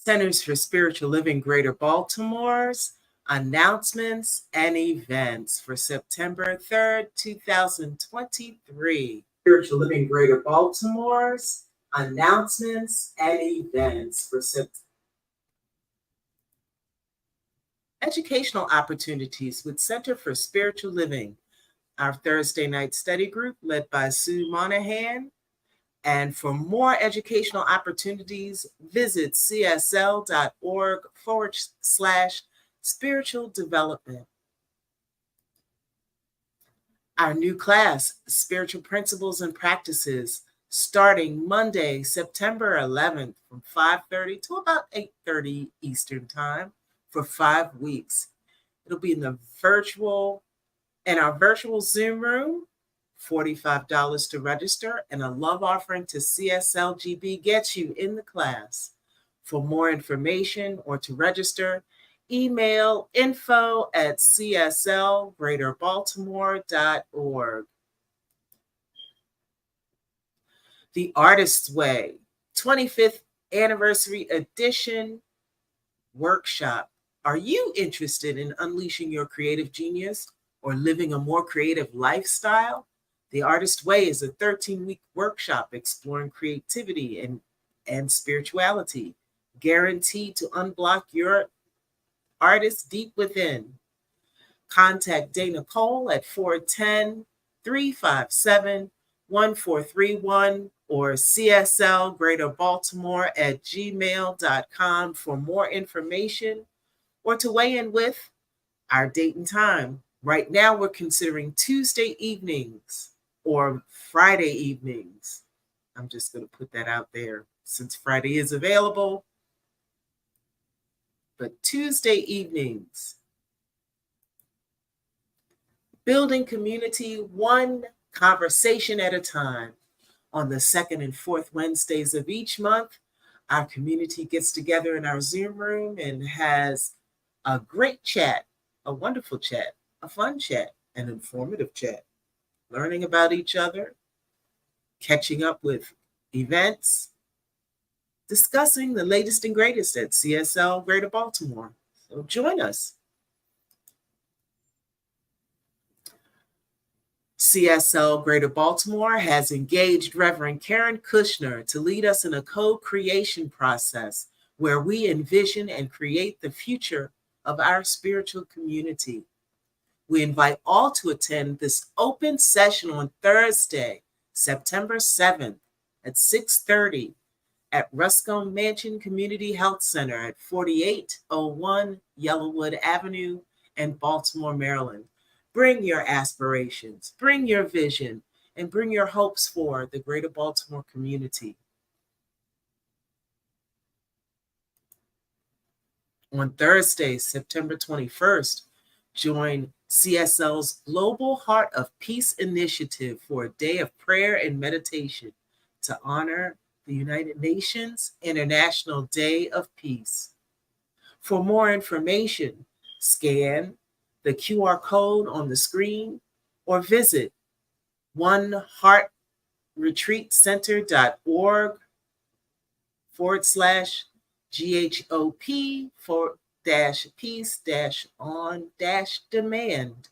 Centers for Spiritual Living Greater Baltimore's announcements and events for September 3rd, 2023. Spiritual Living Greater Baltimore's announcements and events for September. Educational opportunities with Center for Spiritual Living, our Thursday night study group led by Sue Monahan. And for more educational opportunities, visit csl.org/spiritual development. Our new class, Spiritual Principles and Practices, starting Monday, September 11th from 5:30 to about 8:30 Eastern Time for 5 weeks. It'll be in our virtual Zoom room. $45 to register, and a love offering to CSLGB gets you in the class. For more information or to register, email info@cslgreaterbaltimore.org. The Artist's Way 25th Anniversary Edition Workshop. Are you interested in unleashing your creative genius or living a more creative lifestyle? The Artist's Way is a 13-week workshop exploring creativity and spirituality, guaranteed to unblock your artist deep within. Contact Dana Cole at 410-357-1431 or cslgreaterbaltimore@gmail.com for more information or to weigh in with our date and time. Right now, we're considering Tuesday evenings or Friday evenings. I'm just going to put that out there since Friday is available. But Tuesday evenings. Building community one conversation at a time. On the second and fourth Wednesdays of each month, our community gets together in our Zoom room and has a great chat, a wonderful chat, a fun chat, an informative chat. Learning about each other, catching up with events, discussing the latest and greatest at CSL Greater Baltimore. So join us. CSL Greater Baltimore has engaged Reverend Karen Kushner to lead us in a co-creation process where we envision and create the future of our spiritual community. We invite all to attend this open session on Thursday, September 7th at 6:30 at Ruscombe Mansion Community Health Center at 4801 Yellowwood Avenue in Baltimore, Maryland. Bring your aspirations, bring your vision, and bring your hopes for the Greater Baltimore community. On Thursday, September 21st, join CSL's Global Heart of Peace Initiative for a day of prayer and meditation to honor the United Nations International Day of Peace. For more information, scan the QR code on the screen or visit oneheartretreat-center.org/GHOP-peace-on-demand.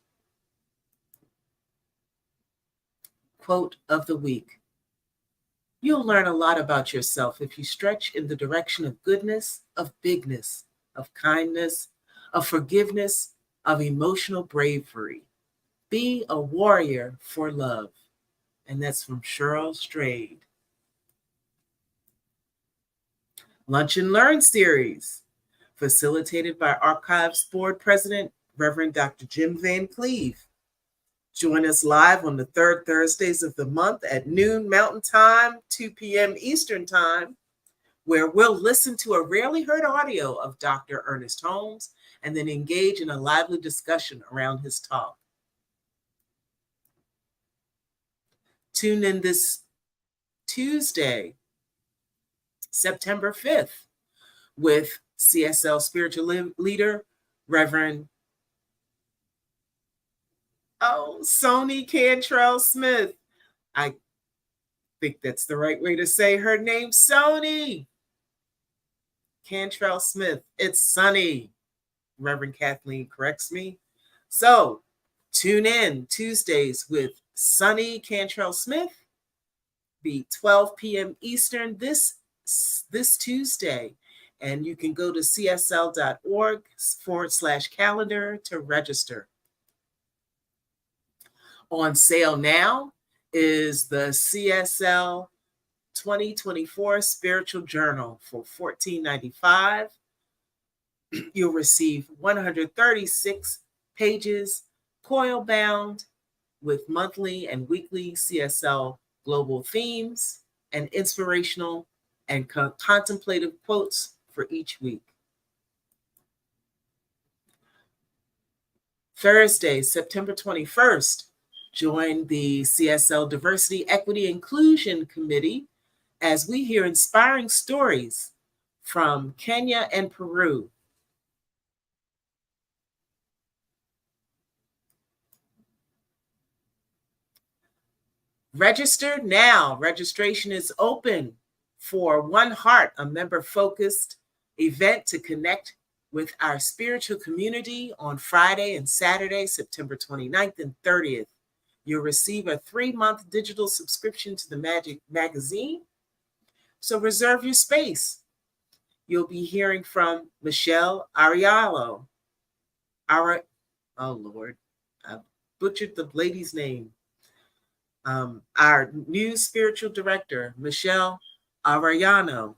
Quote of the week. You'll learn a lot about yourself if you stretch in the direction of goodness, of bigness, of kindness, of forgiveness, of emotional bravery. Be a warrior for love. And that's from Cheryl Strayed. Lunch and Learn series, facilitated by Archives Board President, Reverend Dr. Jim Van Cleve. Join us live on the third Thursdays of the month at noon Mountain Time, 2 p.m. Eastern Time, where we'll listen to a rarely heard audio of Dr. Ernest Holmes and then engage in a lively discussion around his talk. Tune in this Tuesday, September 5th, with CSL spiritual leader, Reverend Sony Cantrell Smith. I think that's the right way to say her name, Sony. Cantrell Smith. It's sunny. Reverend Kathleen corrects me. So tune in Tuesdays with Sunny Cantrell Smith, be 12 p.m. Eastern this Tuesday. And you can go to csl.org/calendar to register. On sale now is the CSL 2024 Spiritual Journal for $14.95. You'll receive 136 pages, coil bound, with monthly and weekly CSL global themes and inspirational and contemplative quotes for each week. Thursday, September 21st, join the CSL Diversity, Equity, Inclusion Committee as we hear inspiring stories from Kenya and Peru. Register now. Registration is open for One Heart, a member-focused event to connect with our spiritual community on Friday and Saturday, September 29th and 30th. You'll receive a 3-month digital subscription to the Magic magazine, so reserve your space. You'll be hearing from Michelle Ariallo. Oh, Lord, I butchered the lady's name. Our new spiritual director, Michelle Arellano.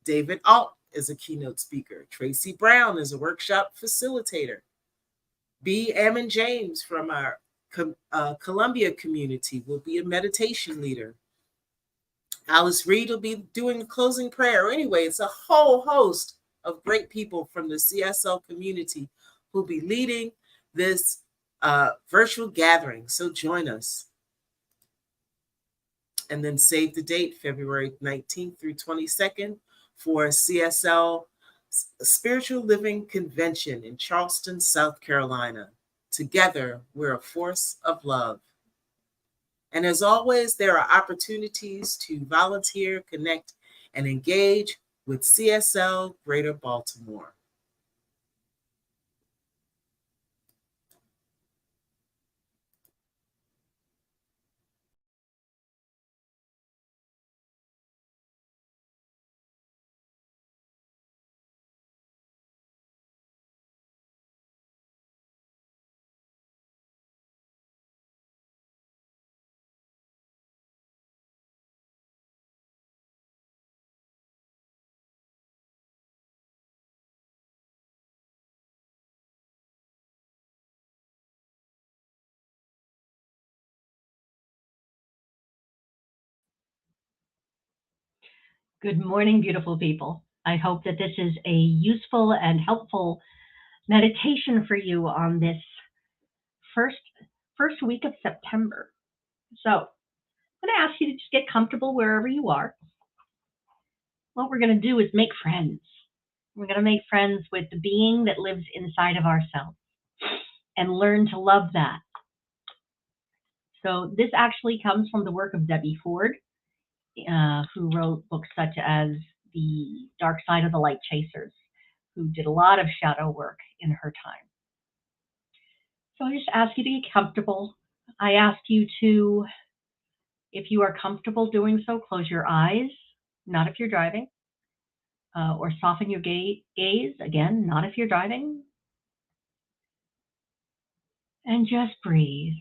David Alt is a keynote speaker. Tracy Brown is a workshop facilitator. B. Ammon James from our Columbia community will be a meditation leader. Alice Reed will be doing the closing prayer. Anyway, it's a whole host of great people from the CSL community who'll be leading this virtual gathering. So join us. And then save the date, February 19th through 22nd, for CSL Spiritual Living Convention in Charleston, South Carolina. Together, we're a force of love. And as always, there are opportunities to volunteer, connect, and engage with CSL Greater Baltimore. Good morning, beautiful people. I hope that this is a useful and helpful meditation for you on this first week of September. So I'm going to ask you to just get comfortable wherever you are. What we're going to do is make friends. We're going to make friends with the being that lives inside of ourselves and learn to love that. So this actually comes from the work of Debbie Ford, who wrote books such as The Dark Side of the Light Chasers, who did a lot of shadow work in her time. So I just ask you to get comfortable. I ask you to, if you are comfortable doing so, close your eyes, not if you're driving, or soften your gaze, again, not if you're driving, and just breathe.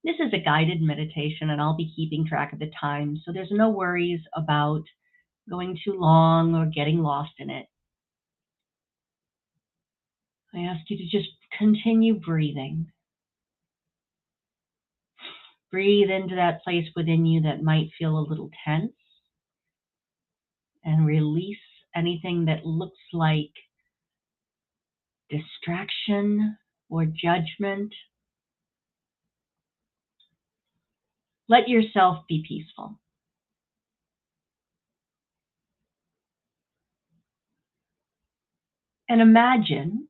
This is a guided meditation, and I'll be keeping track of the time, so there's no worries about going too long or getting lost in it. I ask you to just continue breathing. Breathe into that place within you that might feel a little tense, and release anything that looks like distraction or judgment. Let yourself be peaceful. And imagine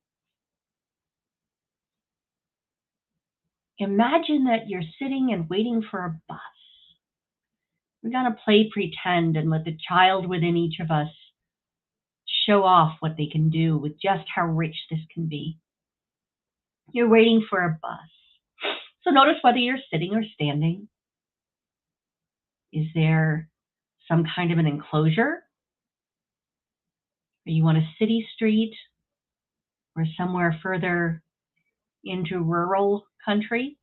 that you're sitting and waiting for a bus. We're going to play pretend and let the child within each of us show off what they can do with just how rich this can be. You're waiting for a bus. So notice whether you're sitting or standing. Is there some kind of an enclosure? Are you on a city street or somewhere further into rural country?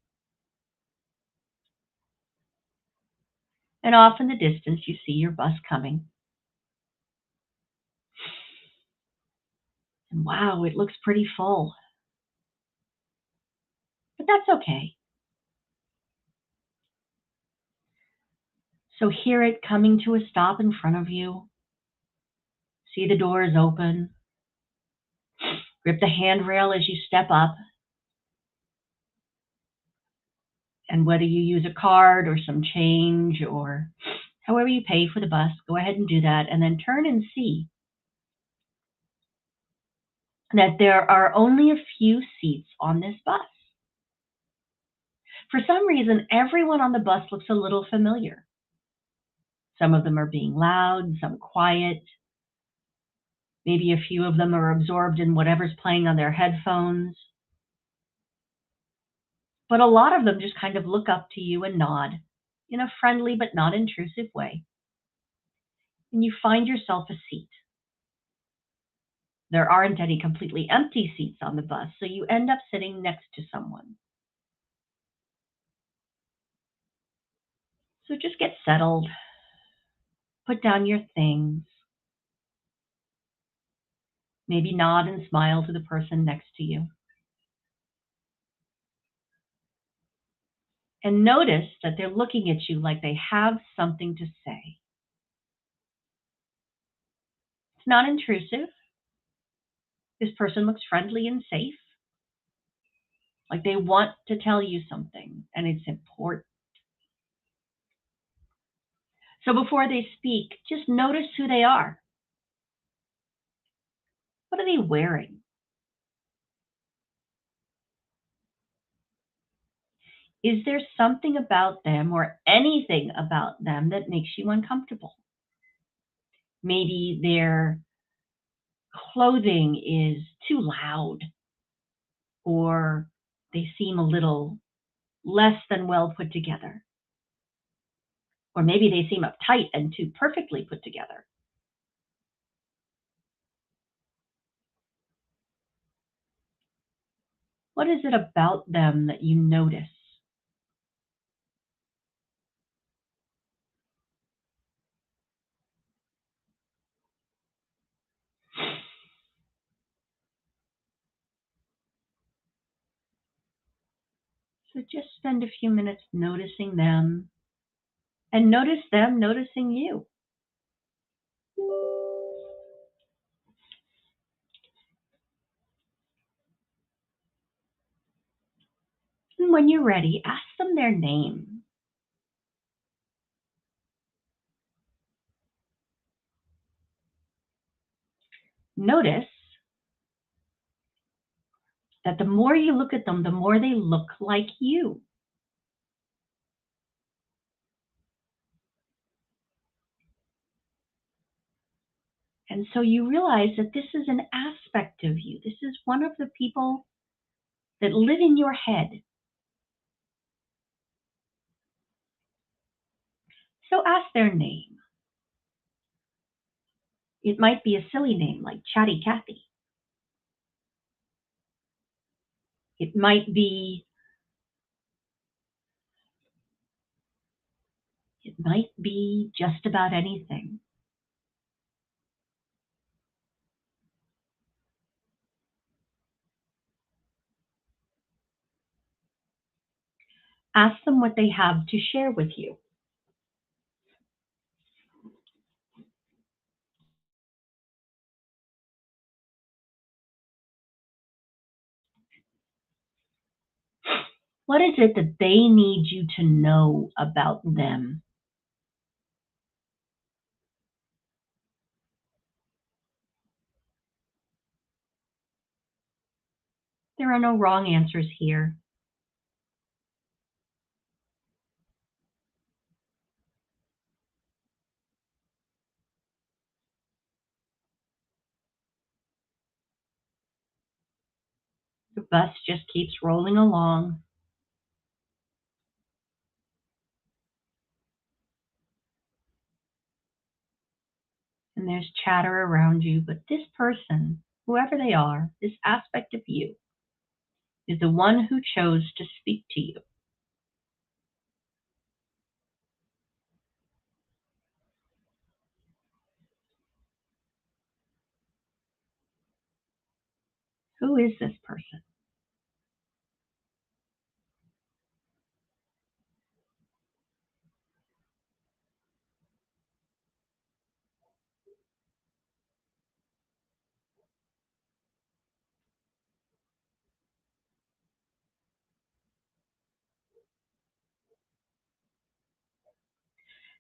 And off in the distance, you see your bus coming. And wow, it looks pretty full. But that's okay. So hear it coming to a stop in front of you. See the doors open. Grip the handrail as you step up. And whether you use a card or some change or however you pay for the bus, go ahead and do that. And then turn and see that there are only a few seats on this bus. For some reason, everyone on the bus looks a little familiar. Some of them are being loud, some quiet. Maybe a few of them are absorbed in whatever's playing on their headphones. But a lot of them just kind of look up to you and nod in a friendly but not intrusive way. And you find yourself a seat. There aren't any completely empty seats on the bus, so you end up sitting next to someone. So just get settled. Put down your things. Maybe nod and smile to the person next to you. And notice that they're looking at you like they have something to say. It's not intrusive. This person looks friendly and safe, like they want to tell you something, and it's important. So before they speak, just notice who they are. What are they wearing? Is there something about them or anything about them that makes you uncomfortable? Maybe their clothing is too loud, or they seem a little less than well put together. Or maybe they seem uptight and too perfectly put together. What is it about them that you notice? So just spend a few minutes noticing them and notice them noticing you. And when you're ready, ask them their name. Notice that the more you look at them, the more they look like you. And so you realize that this is an aspect of you. This is one of the people that live in your head. So ask their name. It might be a silly name like Chatty Cathy. It might be just about anything. Ask them what they have to share with you. What is it that they need you to know about them? There are no wrong answers here. bus just keeps rolling along. And there's chatter around you, but this person, whoever they are, this aspect of you, is the one who chose to speak to you. Who is this person?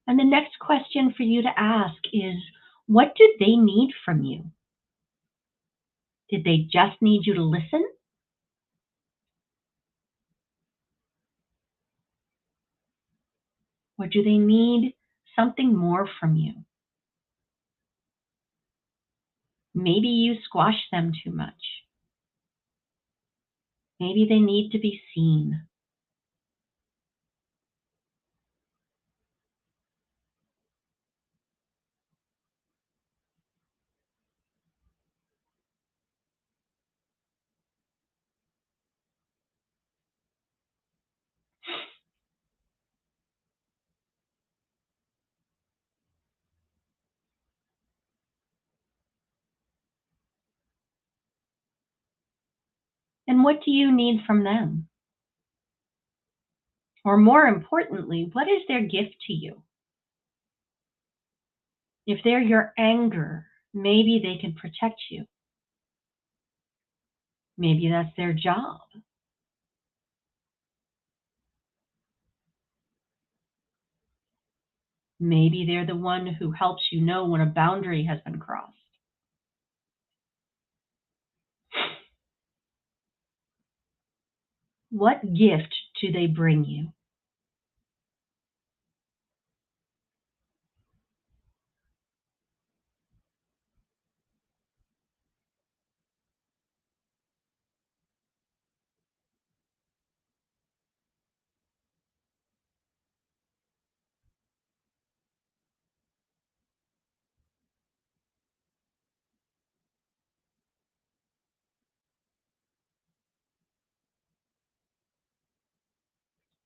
And the next question for you to ask is, what do they need from you? Did they just need you to listen? Or do they need something more from you? Maybe you squash them too much. Maybe they need to be seen. And what do you need from them? Or more importantly, what is their gift to you? If they're your anger, maybe they can protect you. Maybe that's their job. Maybe they're the one who helps you know when a boundary has been crossed. What gift do they bring you?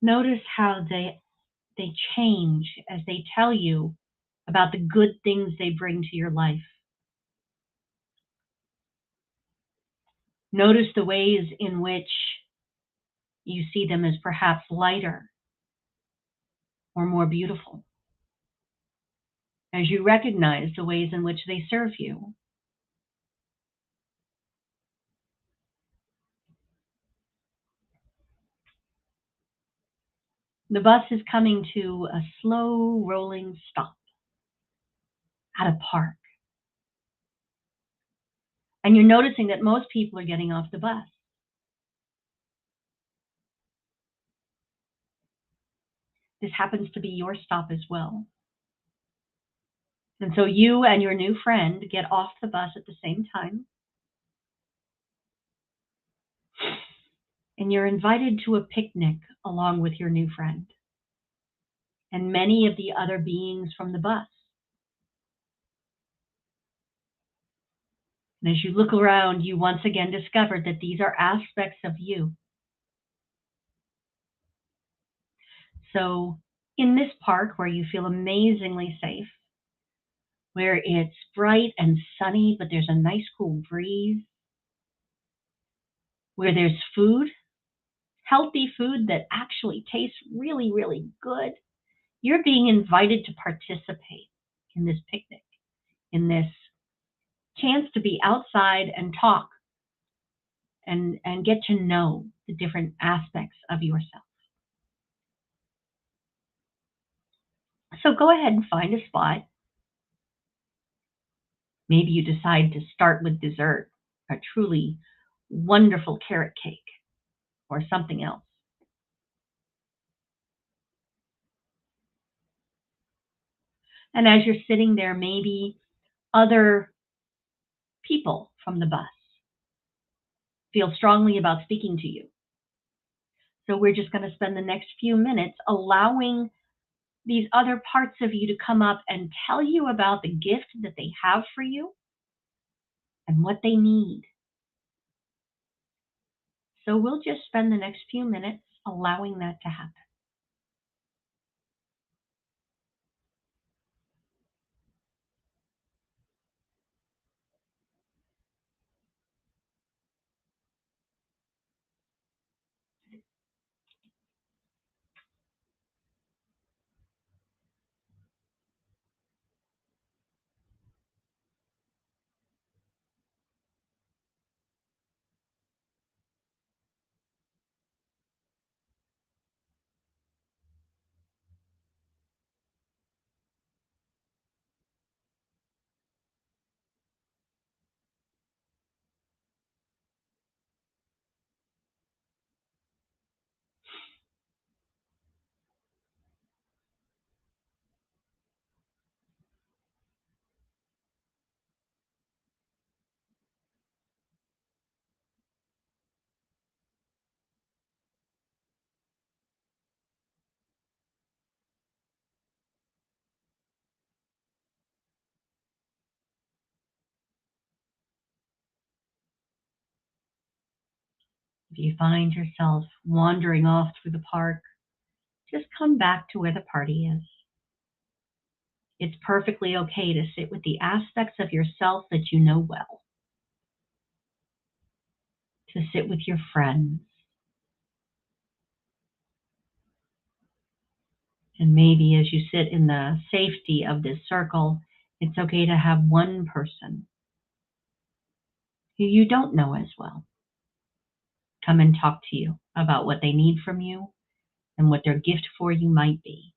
Notice how they change as they tell you about the good things they bring to your life. Notice the ways in which you see them as perhaps lighter or more beautiful. As you recognize the ways in which they serve you. The bus is coming to a slow rolling stop at a park. And you're noticing that most people are getting off the bus. This happens to be your stop as well. And so you and your new friend get off the bus at the same time. And you're invited to a picnic along with your new friend and many of the other beings from the bus. And as you look around, you once again discover that these are aspects of you. So in this park where you feel amazingly safe, where it's bright and sunny, but there's a nice cool breeze, where there's food, healthy food that actually tastes really, really good, you're being invited to participate in this picnic, in this chance to be outside and talk and get to know the different aspects of yourself. So go ahead and find a spot. Maybe you decide to start with dessert, a truly wonderful carrot cake or something else. And as you're sitting there, maybe other people from the bus feel strongly about speaking to you. So we're just going to spend the next few minutes allowing these other parts of you to come up and tell you about the gift that they have for you and what they need. So we'll just spend the next few minutes allowing that to happen. If you find yourself wandering off through the park, just come back to where the party is. It's perfectly okay to sit with the aspects of yourself that you know well, to sit with your friends, and maybe as you sit in the safety of this circle, it's okay to have one person who you don't know as well come and talk to you about what they need from you and what their gift for you might be.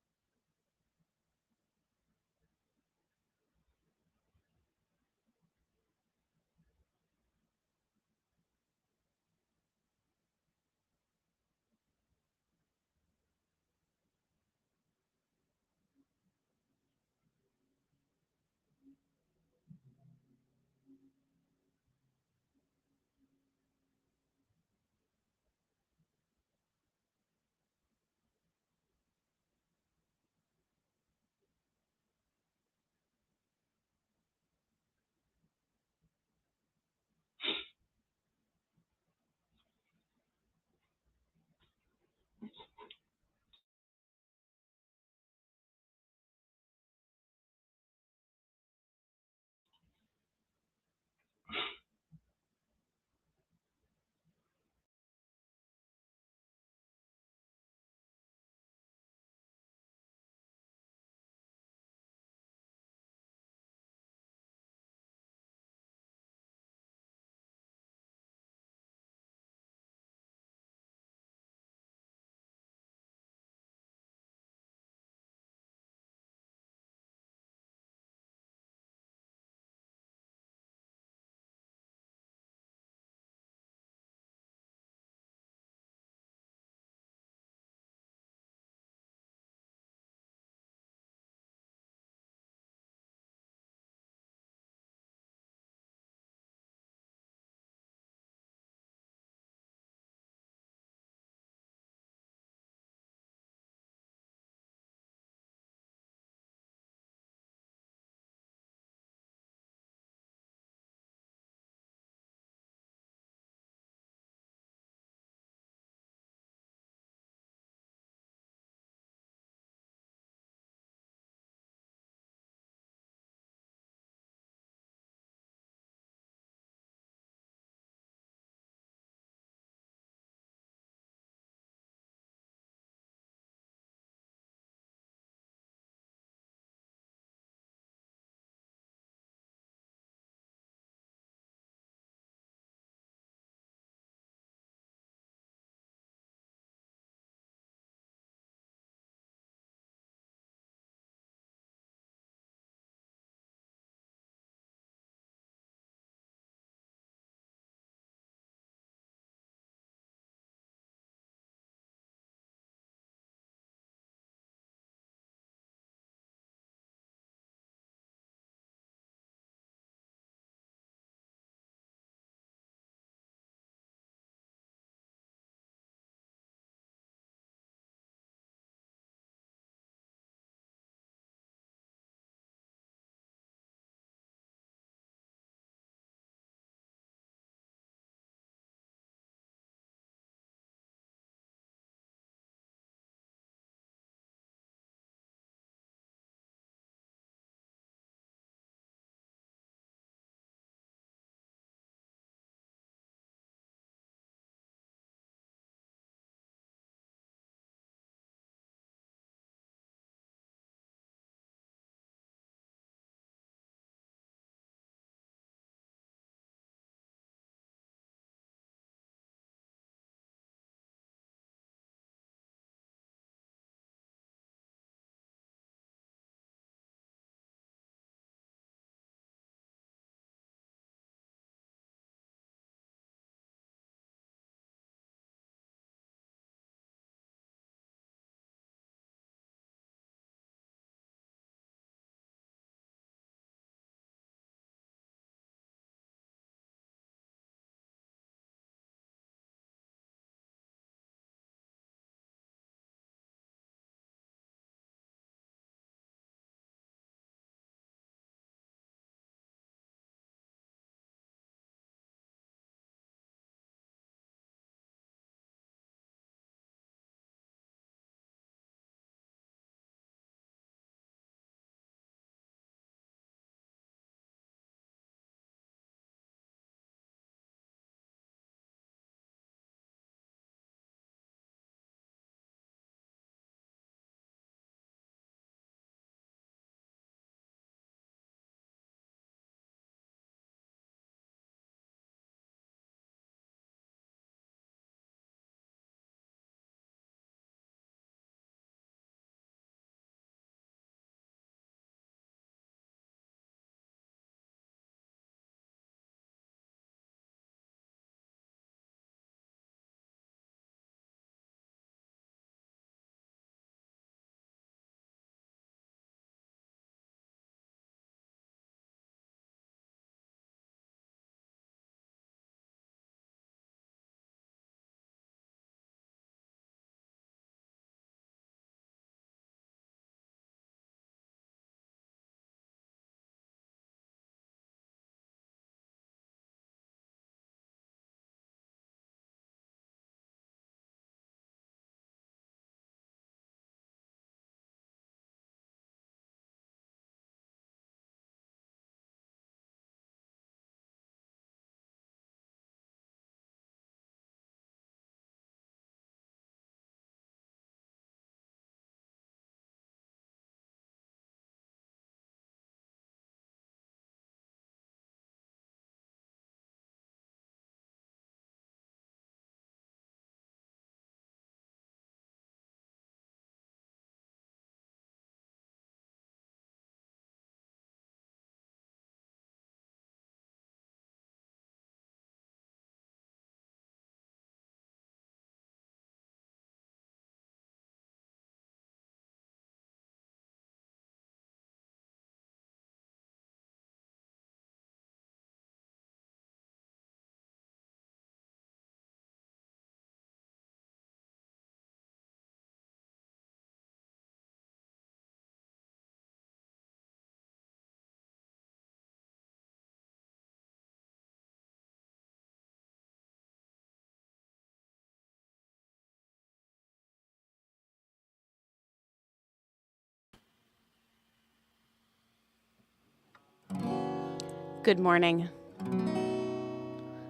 Good morning.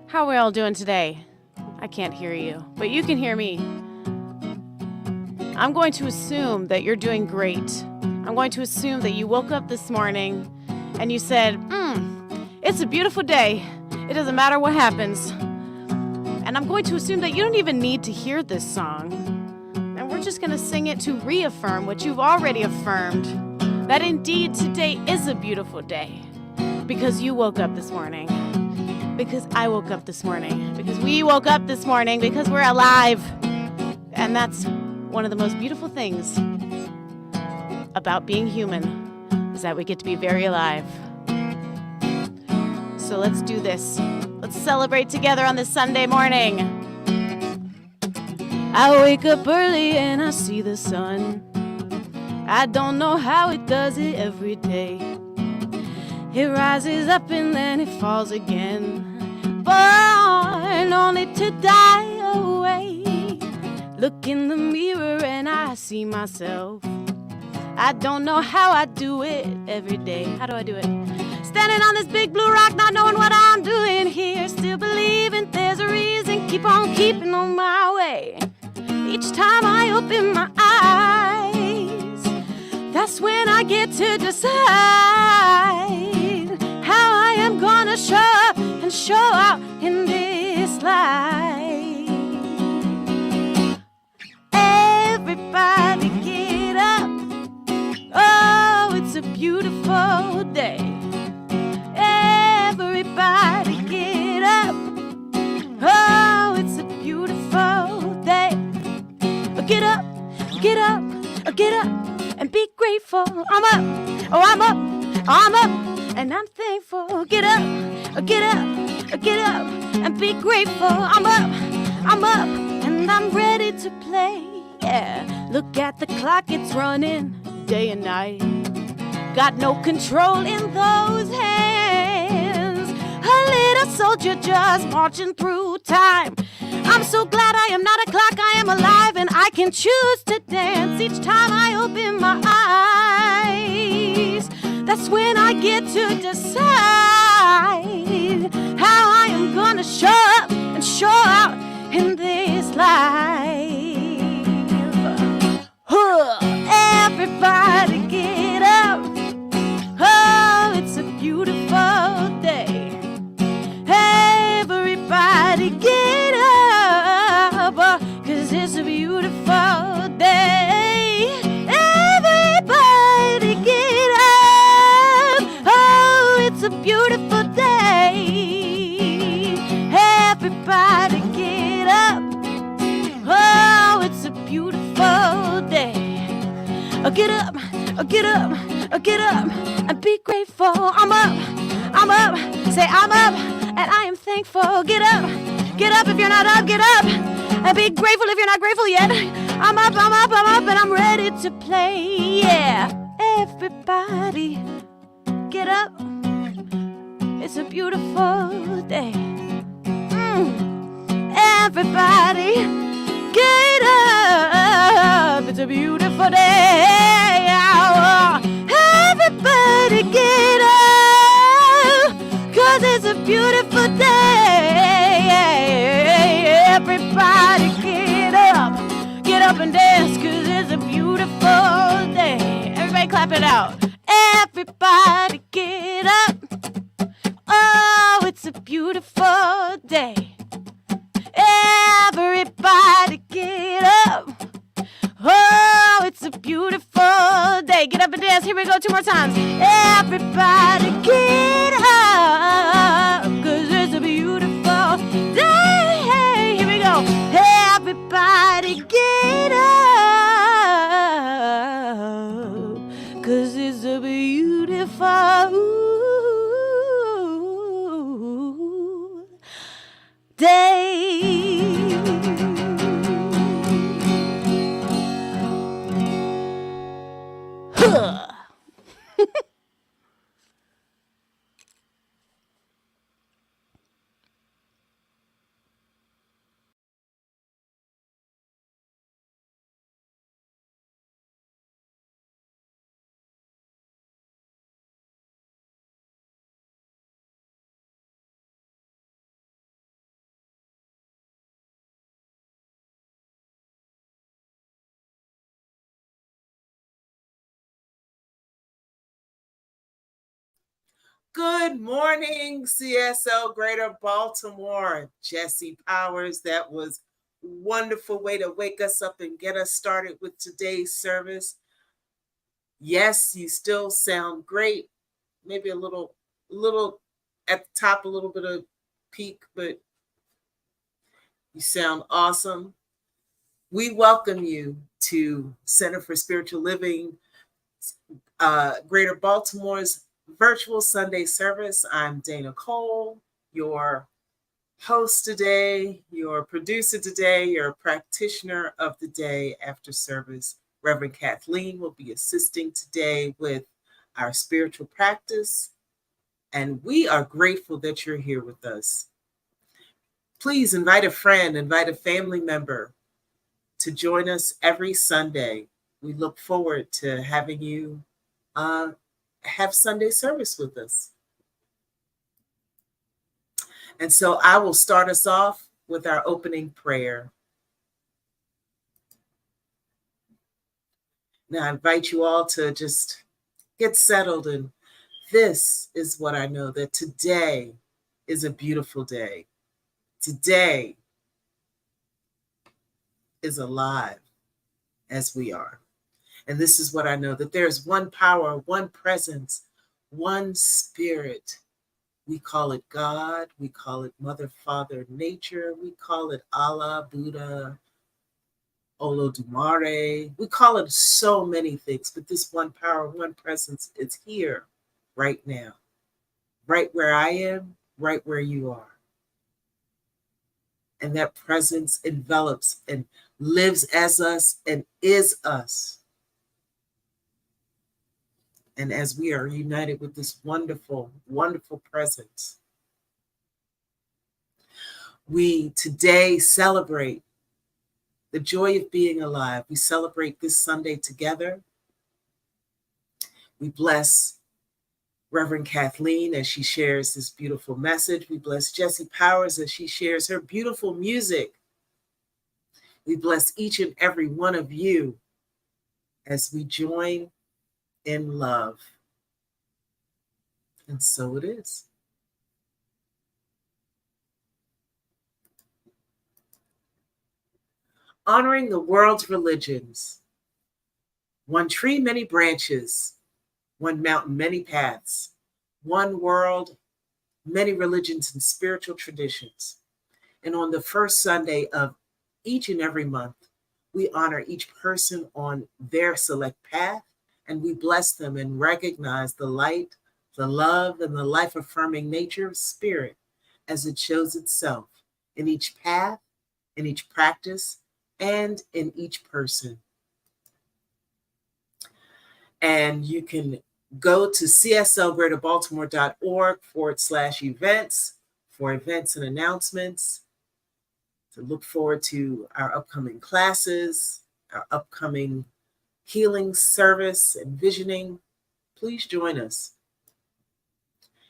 How are we all doing today? I can't hear you, but you can hear me. I'm going to assume that you're doing great. I'm going to assume that you woke up this morning and you said, it's a beautiful day. It doesn't matter what happens. And I'm going to assume that you don't even need to hear this song. And we're just going to sing it to reaffirm what you've already affirmed, that indeed today is a beautiful day. Because you woke up this morning. Because I woke up this morning. Because we woke up this morning. Because we're alive. And that's one of the most beautiful things about being human, is that we get to be very alive. So let's do this. Let's celebrate together on this Sunday morning. I wake up early and I see the sun. I don't know how it does it every day. It rises up and then it falls again. Born only to die away. Look in the mirror and I see myself. I don't know how I do it every day. How do I do it? Standing on this big blue rock, not knowing what I'm doing here. Still believing there's a reason. Keep on keeping on my way. Each time I open my eyes, that's when I get to decide how I am gonna show up and show out in this life. Everybody get up. Oh, it's a beautiful day. Everybody get up. Oh, it's a beautiful day. Get up, get up, get up, and be grateful. I'm up, oh I'm up, I'm up, and I'm thankful. Get up, get up, get up, and be grateful. I'm up, and I'm ready to play. Yeah, look at the clock, it's running day and night. Got no control in those hands. A little soldier just marching through time. I'm so glad I am not a clock, I am alive, and I can choose to dance each time I open my eyes. That's when I get to decide how I am gonna show up and show out in this life. Everybody get up. Oh, it's a beautiful day. Everybody get up, 'cause it's a beautiful day. Everybody get up. Oh, it's a beautiful day. Everybody get up. Oh, it's a beautiful day. Get up, get up, get up, and be grateful. I'm up, say I'm up, and I am thankful. Get up if you're not up, get up, and be grateful if you're not grateful yet. I'm up, and I'm ready to play, yeah. Everybody, get up, it's a beautiful day. Everybody, get up, it's a beautiful day. Everybody get up, 'cause it's a beautiful day. Everybody get up and dance, 'cause it's a beautiful day. Everybody clap it out. Everybody get up. Oh, it's a beautiful day. Everybody get up. Oh, it's a beautiful day. Get up and dance. Here we go 2 more times. Everybody get up, 'cause it's a beautiful day. Here we go. Everybody get up, 'cause it's a beautiful day. Good morning, CSL Greater Baltimore. Jesse Powers, that was a wonderful way to wake us up and get us started with today's service. Yes, you still sound great. Maybe a little at the top, a little bit of peak, but you sound awesome. We welcome you to Center for Spiritual Living, Greater Baltimore's virtual Sunday service. I'm Dana Cole, your host today, your producer today, your practitioner of the day after service. Reverend Kathleen will be assisting today with our spiritual practice, and we are grateful that you're here with us. Please invite a friend, invite a family member to join us every Sunday. We look forward to having you have Sunday service with us. And so I will start us off with our opening prayer. Now I invite you all to just get settled, and this is what I know, that today is a beautiful day. Today is alive as we are. And this is what I know, that there's one power, one presence, one spirit. We call it God, we call it Mother, Father, Nature, we call it Allah, Buddha, Olodumare. We call it so many things, but this one power, one presence is here right now, right where I am, right where you are. And that presence envelops and lives as us and is us. And as we are united with this wonderful, wonderful presence, we today celebrate the joy of being alive. We celebrate this Sunday together. We bless Reverend Kathleen as she shares this beautiful message. We bless Jesse Powers as she shares her beautiful music. We bless each and every one of you as we join in love. And so it is. Honoring the world's religions. One tree, many branches. One mountain, many paths. One world, many religions and spiritual traditions. And on the first Sunday of each and every month, we honor each person on their select path, and we bless them and recognize the light, the love, and the life-affirming nature of spirit as it shows itself in each path, in each practice, and in each person. And you can go to cslgreaterbaltimore.org/events for events and announcements, to look forward to our upcoming classes, our upcoming healing service and visioning. Please join us.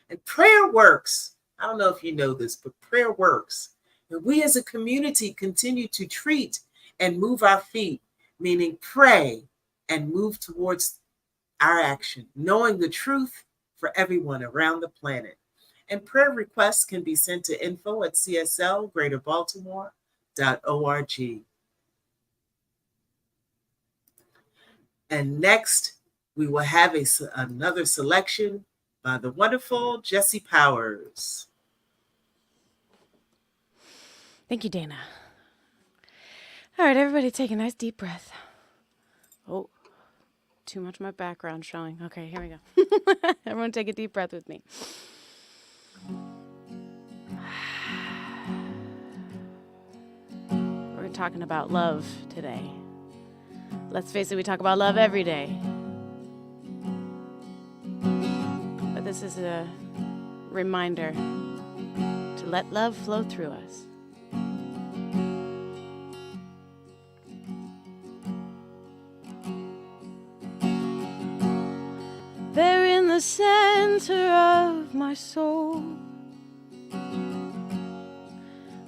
And prayer works. I don't know if you know this, but prayer works. And we as a community continue to treat and move our feet, meaning pray and move towards our action, knowing the truth for everyone around the planet. And prayer requests can be sent to info@cslgreaterbaltimore.org. And next, we will have another selection by the wonderful Jesse Powers. Thank you, Dana. All right, everybody take a nice deep breath. Oh, too much of my background showing. Okay, here we go. Everyone take a deep breath with me. We're talking about love today. Let's face it, we talk about love every day. But this is a reminder to let love flow through us. There in the center of my soul,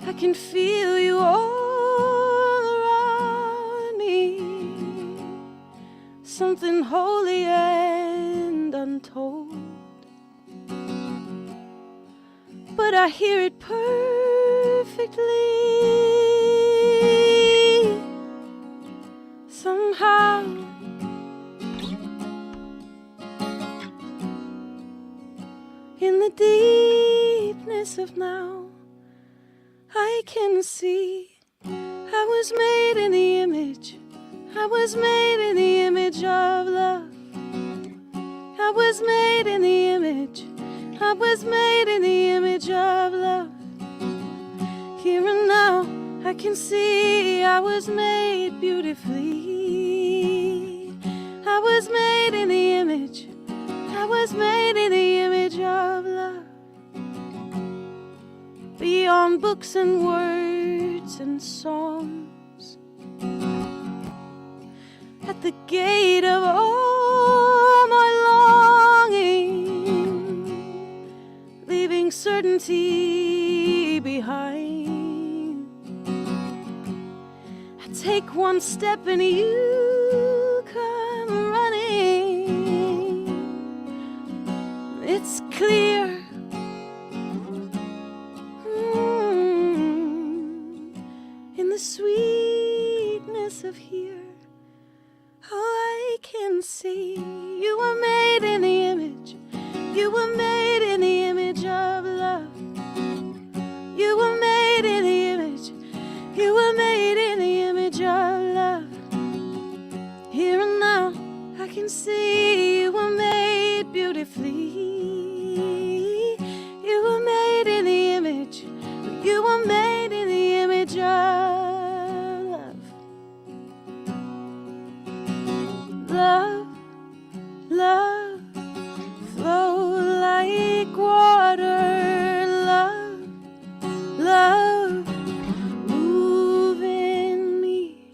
I can feel you all around me. Something holy and untold. I hear it perfectly. Somehow, in the deepness of now, I can see I was made in the image. I was made in the image of love. I was made in the image. I was made in the image of love. Here and now, I can see I was made beautifully. I was made in the image. I was made in the image of love. Beyond books and words and songs, at the gate of all my longing, leaving certainty behind. I take one step and you come running. It's clear. In the sweetness of here, I can see you were made in the image. You were made in the image of love. You were made in the image. You were made in the image of love. Here and now, I can see you were made beautifully. You were made in the image. You were made in the image of love. Love, love, flow like water. Love, love, move in me.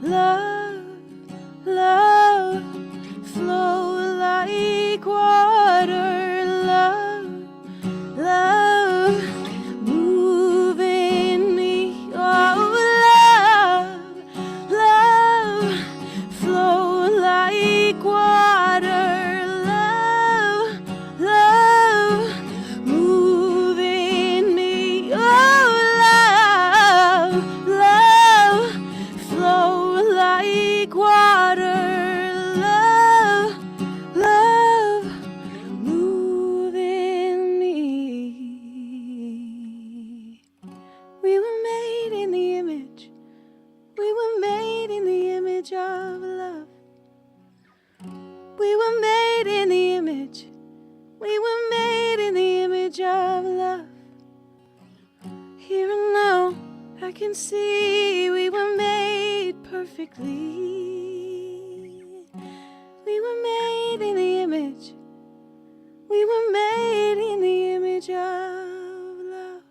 Love, love, flow like water. Love, love, move in me. Oh, love, love, flow like water. Love, love, move in me. Oh, love, love, flow like water. Love, love, move in me. We were made in the image. We were made in the image of love. We were made in the image. We were made in the image of love. Here and now, I can see we were made perfectly. We were made in the image. We were made in the image of love.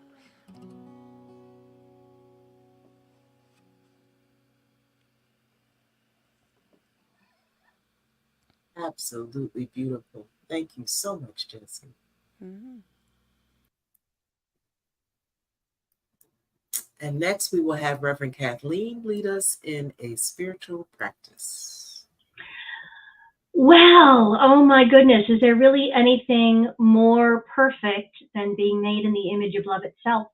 Absolutely beautiful. Thank you so much, Jessie. Mm-hmm. And next, we will have Reverend Kathleen lead us in a spiritual practice. Well, oh my goodness, is there really anything more perfect than being made in the image of love itself?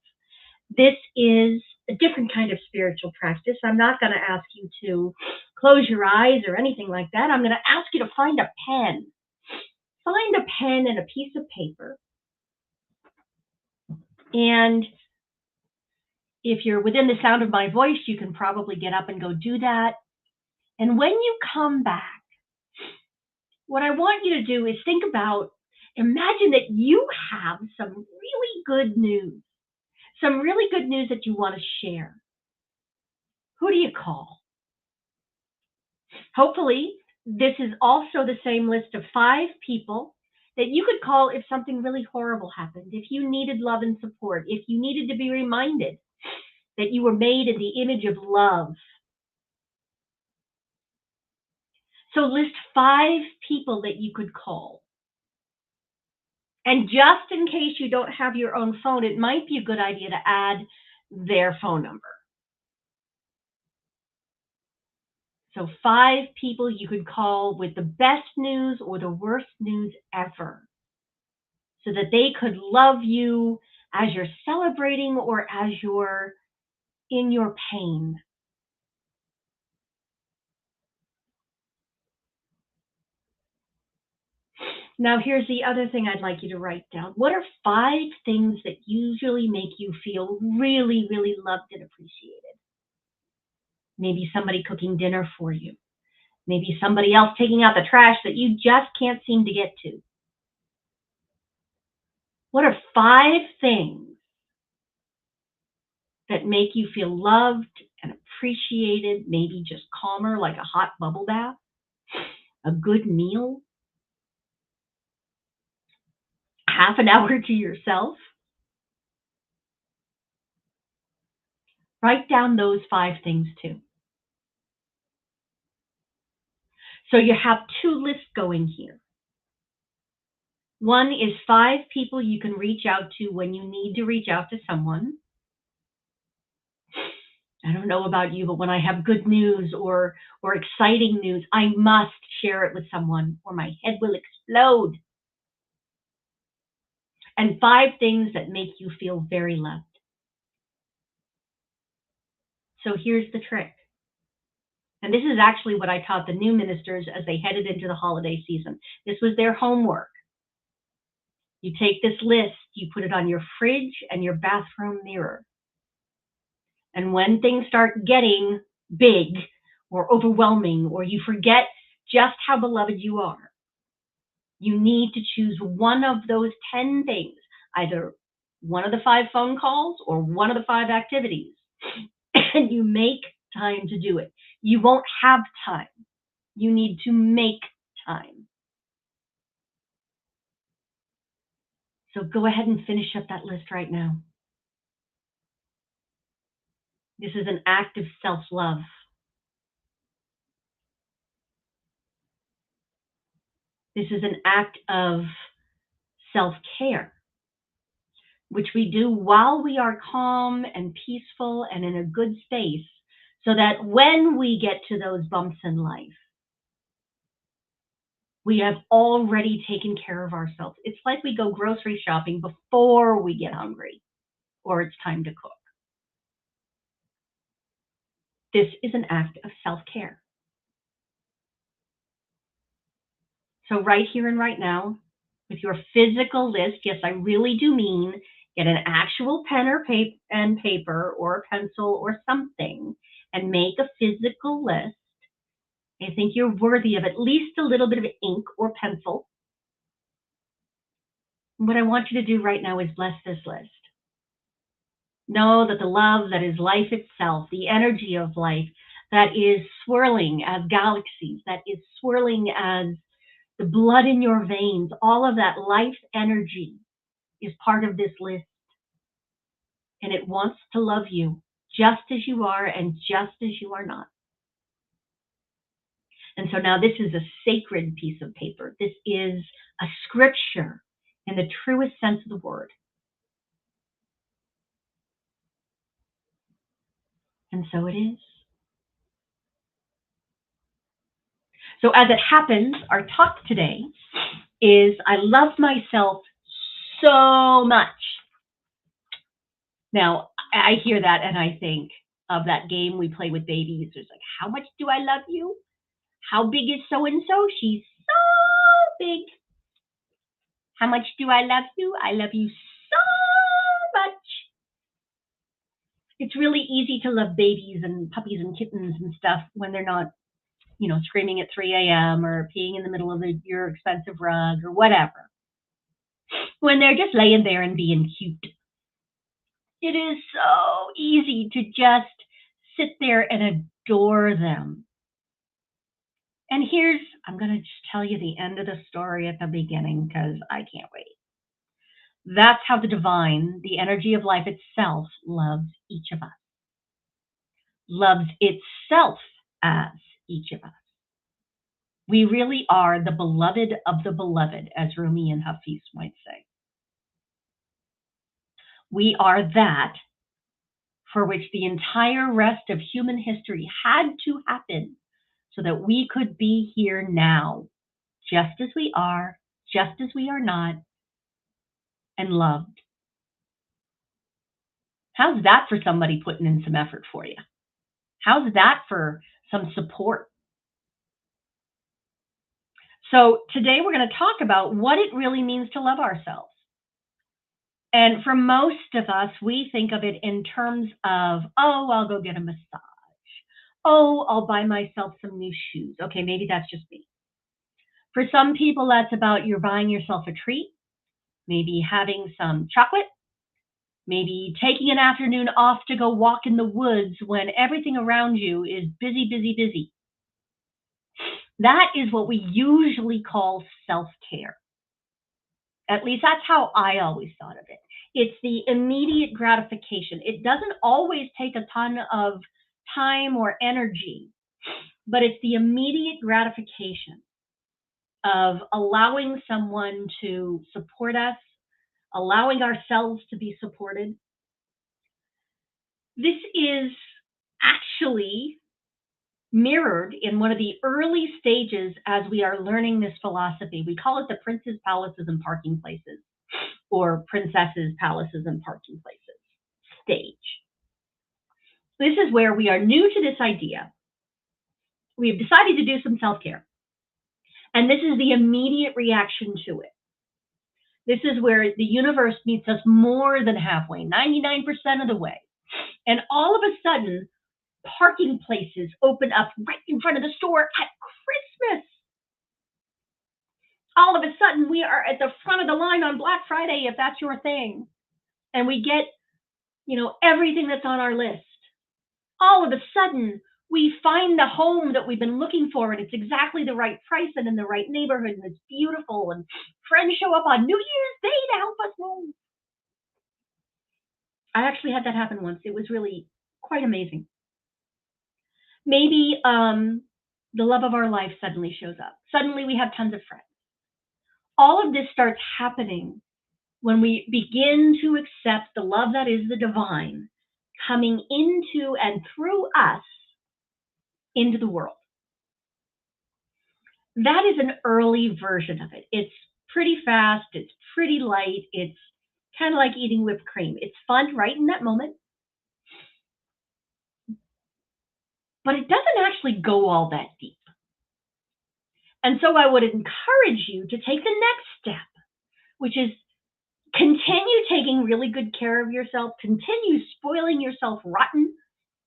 This is a different kind of spiritual practice. I'm not going to ask you to close your eyes or anything like that. I'm going to ask you to find a pen. Find a pen and a piece of paper. And if you're within the sound of my voice, you can probably get up and go do that. And when you come back, what I want you to do is think about, imagine that you have some really good news. Some really good news that you want to share. Who do you call? Hopefully, this is also the same list of 5 people that you could call if something really horrible happened, if you needed love and support, if you needed to be reminded that you were made in the image of love. So list 5 people that you could call. And just in case you don't have your own phone, it might be a good idea to add their phone number. So 5 people you could call with the best news or the worst news ever, so that they could love you as you're celebrating or as you're in your pain. Now, here's the other thing I'd like you to write down. What are 5 things that usually make you feel really, really loved and appreciated? Maybe somebody cooking dinner for you. Maybe somebody else taking out the trash that you just can't seem to get to. What are 5 things that make you feel loved and appreciated, maybe just calmer, like a hot bubble bath, a good meal, half an hour to yourself? Write down those 5 things too. So you have 2 lists going here. One is 5 people you can reach out to when you need to reach out to someone. I don't know about you, but when I have good news or exciting news, I must share it with someone or my head will explode. And 5 things that make you feel very loved. So here's the trick. And this is actually what I taught the new ministers as they headed into the holiday season. This was their homework. You take this list, you put it on your fridge and your bathroom mirror. And when things start getting big or overwhelming, or you forget just how beloved you are, you need to choose one of those 10 things, either one of the 5 phone calls or one of the 5 activities, and you make time to do it. You won't have time. You need to make time. So go ahead and finish up that list right now. This is an act of self-love. This is an act of self-care, which we do while we are calm and peaceful and in a good space, so that when we get to those bumps in life, we have already taken care of ourselves. It's like we go grocery shopping before we get hungry or it's time to cook. This is an act of self-care. So right here and right now, with your physical list, yes, I really do mean get an actual pen or paper or a pencil or something and make a physical list. I think you're worthy of at least a little bit of ink or pencil. What I want you to do right now is bless this list. Know that the love that is life itself, the energy of life that is swirling as galaxies, that is swirling as the blood in your veins, all of that life energy is part of this list. And it wants to love you just as you are and just as you are not. And so now this is a sacred piece of paper. This is a scripture in the truest sense of the word. And so it is. So as it happens, our talk today is I love myself so much. Now, I hear that and I think of that game we play with babies. It's like, how much do I love you? How big is so-and-so? She's so big. How much do I love you? I love you so much. It's really easy to love babies and puppies and kittens and stuff when they're not, screaming at 3 a.m. or peeing in the middle of your expensive rug or whatever. When they're just laying there and being cute. It is so easy to just sit there and adore them. And I'm going to just tell you the end of the story at the beginning because I can't wait. That's how the divine, the energy of life itself, loves each of us. Loves itself as each of us. We really are the beloved of the beloved, as Rumi and Hafiz might say. We are that for which the entire rest of human history had to happen so that we could be here now, just as we are not, and loved. How's that for somebody putting in some effort for you? How's that for some support? So today we're going to talk about what it really means to love ourselves. And for most of us, we think of it in terms of, oh, I'll go get a massage. Oh, I'll buy myself some new shoes. Okay, maybe that's just me. For some people, that's about you're buying yourself a treat, maybe having some chocolate, maybe taking an afternoon off to go walk in the woods when everything around you is busy, busy, busy. That is what we usually call self-care. At least that's how I always thought of it. It's the immediate gratification. It doesn't always take a ton of time or energy, but it's the immediate gratification of allowing someone to support us, allowing ourselves to be supported. This is actually mirrored in one of the early stages as we are learning this philosophy. We call it the Prince's Palaces and Parking Places, or Princesses, Palaces, and Parking Places stage. This is where we are new to this idea. We've decided to do some self-care. And this is the immediate reaction to it. This is where the universe meets us more than halfway, 99% of the way. And all of a sudden, parking places open up right in front of the store at Christmas. All of a sudden, we are at the front of the line on Black Friday, if that's your thing. And we get, everything that's on our list. All of a sudden, we find the home that we've been looking for, and it's exactly the right price and in the right neighborhood, and it's beautiful, and friends show up on New Year's Day to help us move. I actually had that happen once. It was really quite amazing. Maybe the love of our life suddenly shows up. Suddenly we have tons of friends. All of this starts happening when we begin to accept the love that is the divine coming into and through us into the world. That is an early version of it. It's pretty fast. It's pretty light. It's kind of like eating whipped cream. It's fun right in that moment. But it doesn't actually go all that deep. And so I would encourage you to take the next step, which is continue taking really good care of yourself, continue spoiling yourself rotten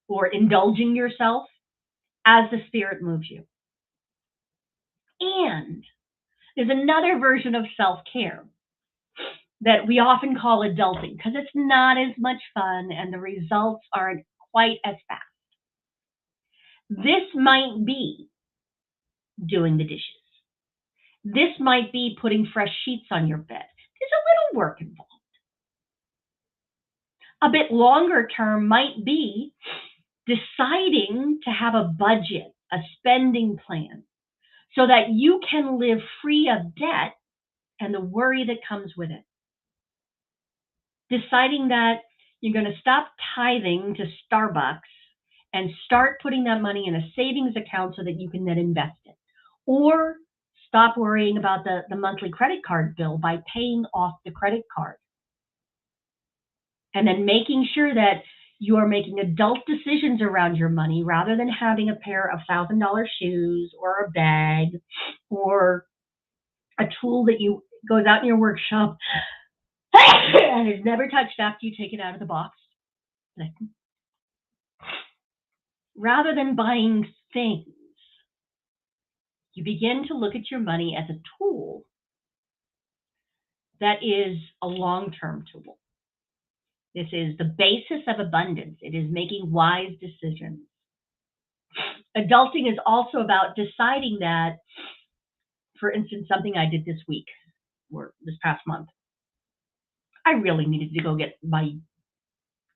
or indulging yourself as the spirit moves you. And there's another version of self-care that we often call adulting because it's not as much fun and the results aren't quite as fast. This might be doing the dishes. This might be putting fresh sheets on your bed. There's a little work involved. A bit longer term might be deciding to have a budget, a spending plan, so that you can live free of debt and the worry that comes with it. Deciding that you're going to stop tithing to Starbucks and start putting that money in a savings account so that you can then invest it. Or stop worrying about the monthly credit card bill by paying off the credit card. And then making sure that you are making adult decisions around your money rather than having a pair of $1,000 shoes or a bag or a tool that goes out in your workshop and is never touched after you take it out of the box. Rather than buying things, you begin to look at your money as a tool that is a long-term tool. This is the basis of abundance. It is making wise decisions. Adulting is also about deciding that, for instance, something I did this week or this past month. I really needed to go get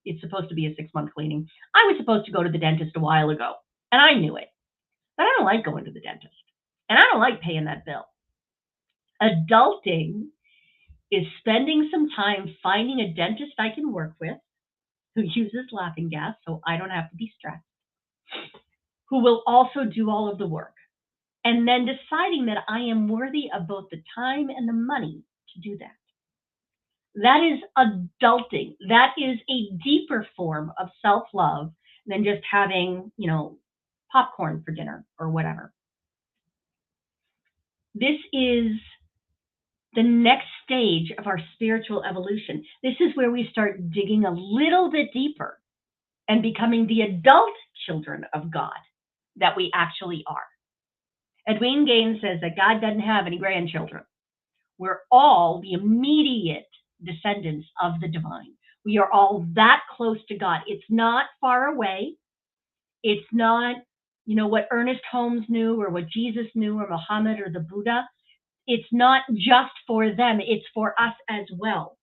it's supposed to be a 6-month cleaning. I was supposed to go to the dentist a while ago, and I knew it. But I don't like going to the dentist, and I don't like paying that bill. Adulting is spending some time finding a dentist I can work with who uses laughing gas so I don't have to be stressed, who will also do all of the work, and then deciding that I am worthy of both the time and the money to do that. That is adulting. That is a deeper form of self-love than just having, popcorn for dinner or whatever. This is the next stage of our spiritual evolution. This is where we start digging a little bit deeper and becoming the adult children of God that we actually are. Edwene Gaines says that God doesn't have any grandchildren. We're all the immediate descendants of the divine. We are all that close to God. It's not far away. It's not, what Ernest Holmes knew or what Jesus knew or Muhammad or the Buddha. It's not just for them. It's for us as well.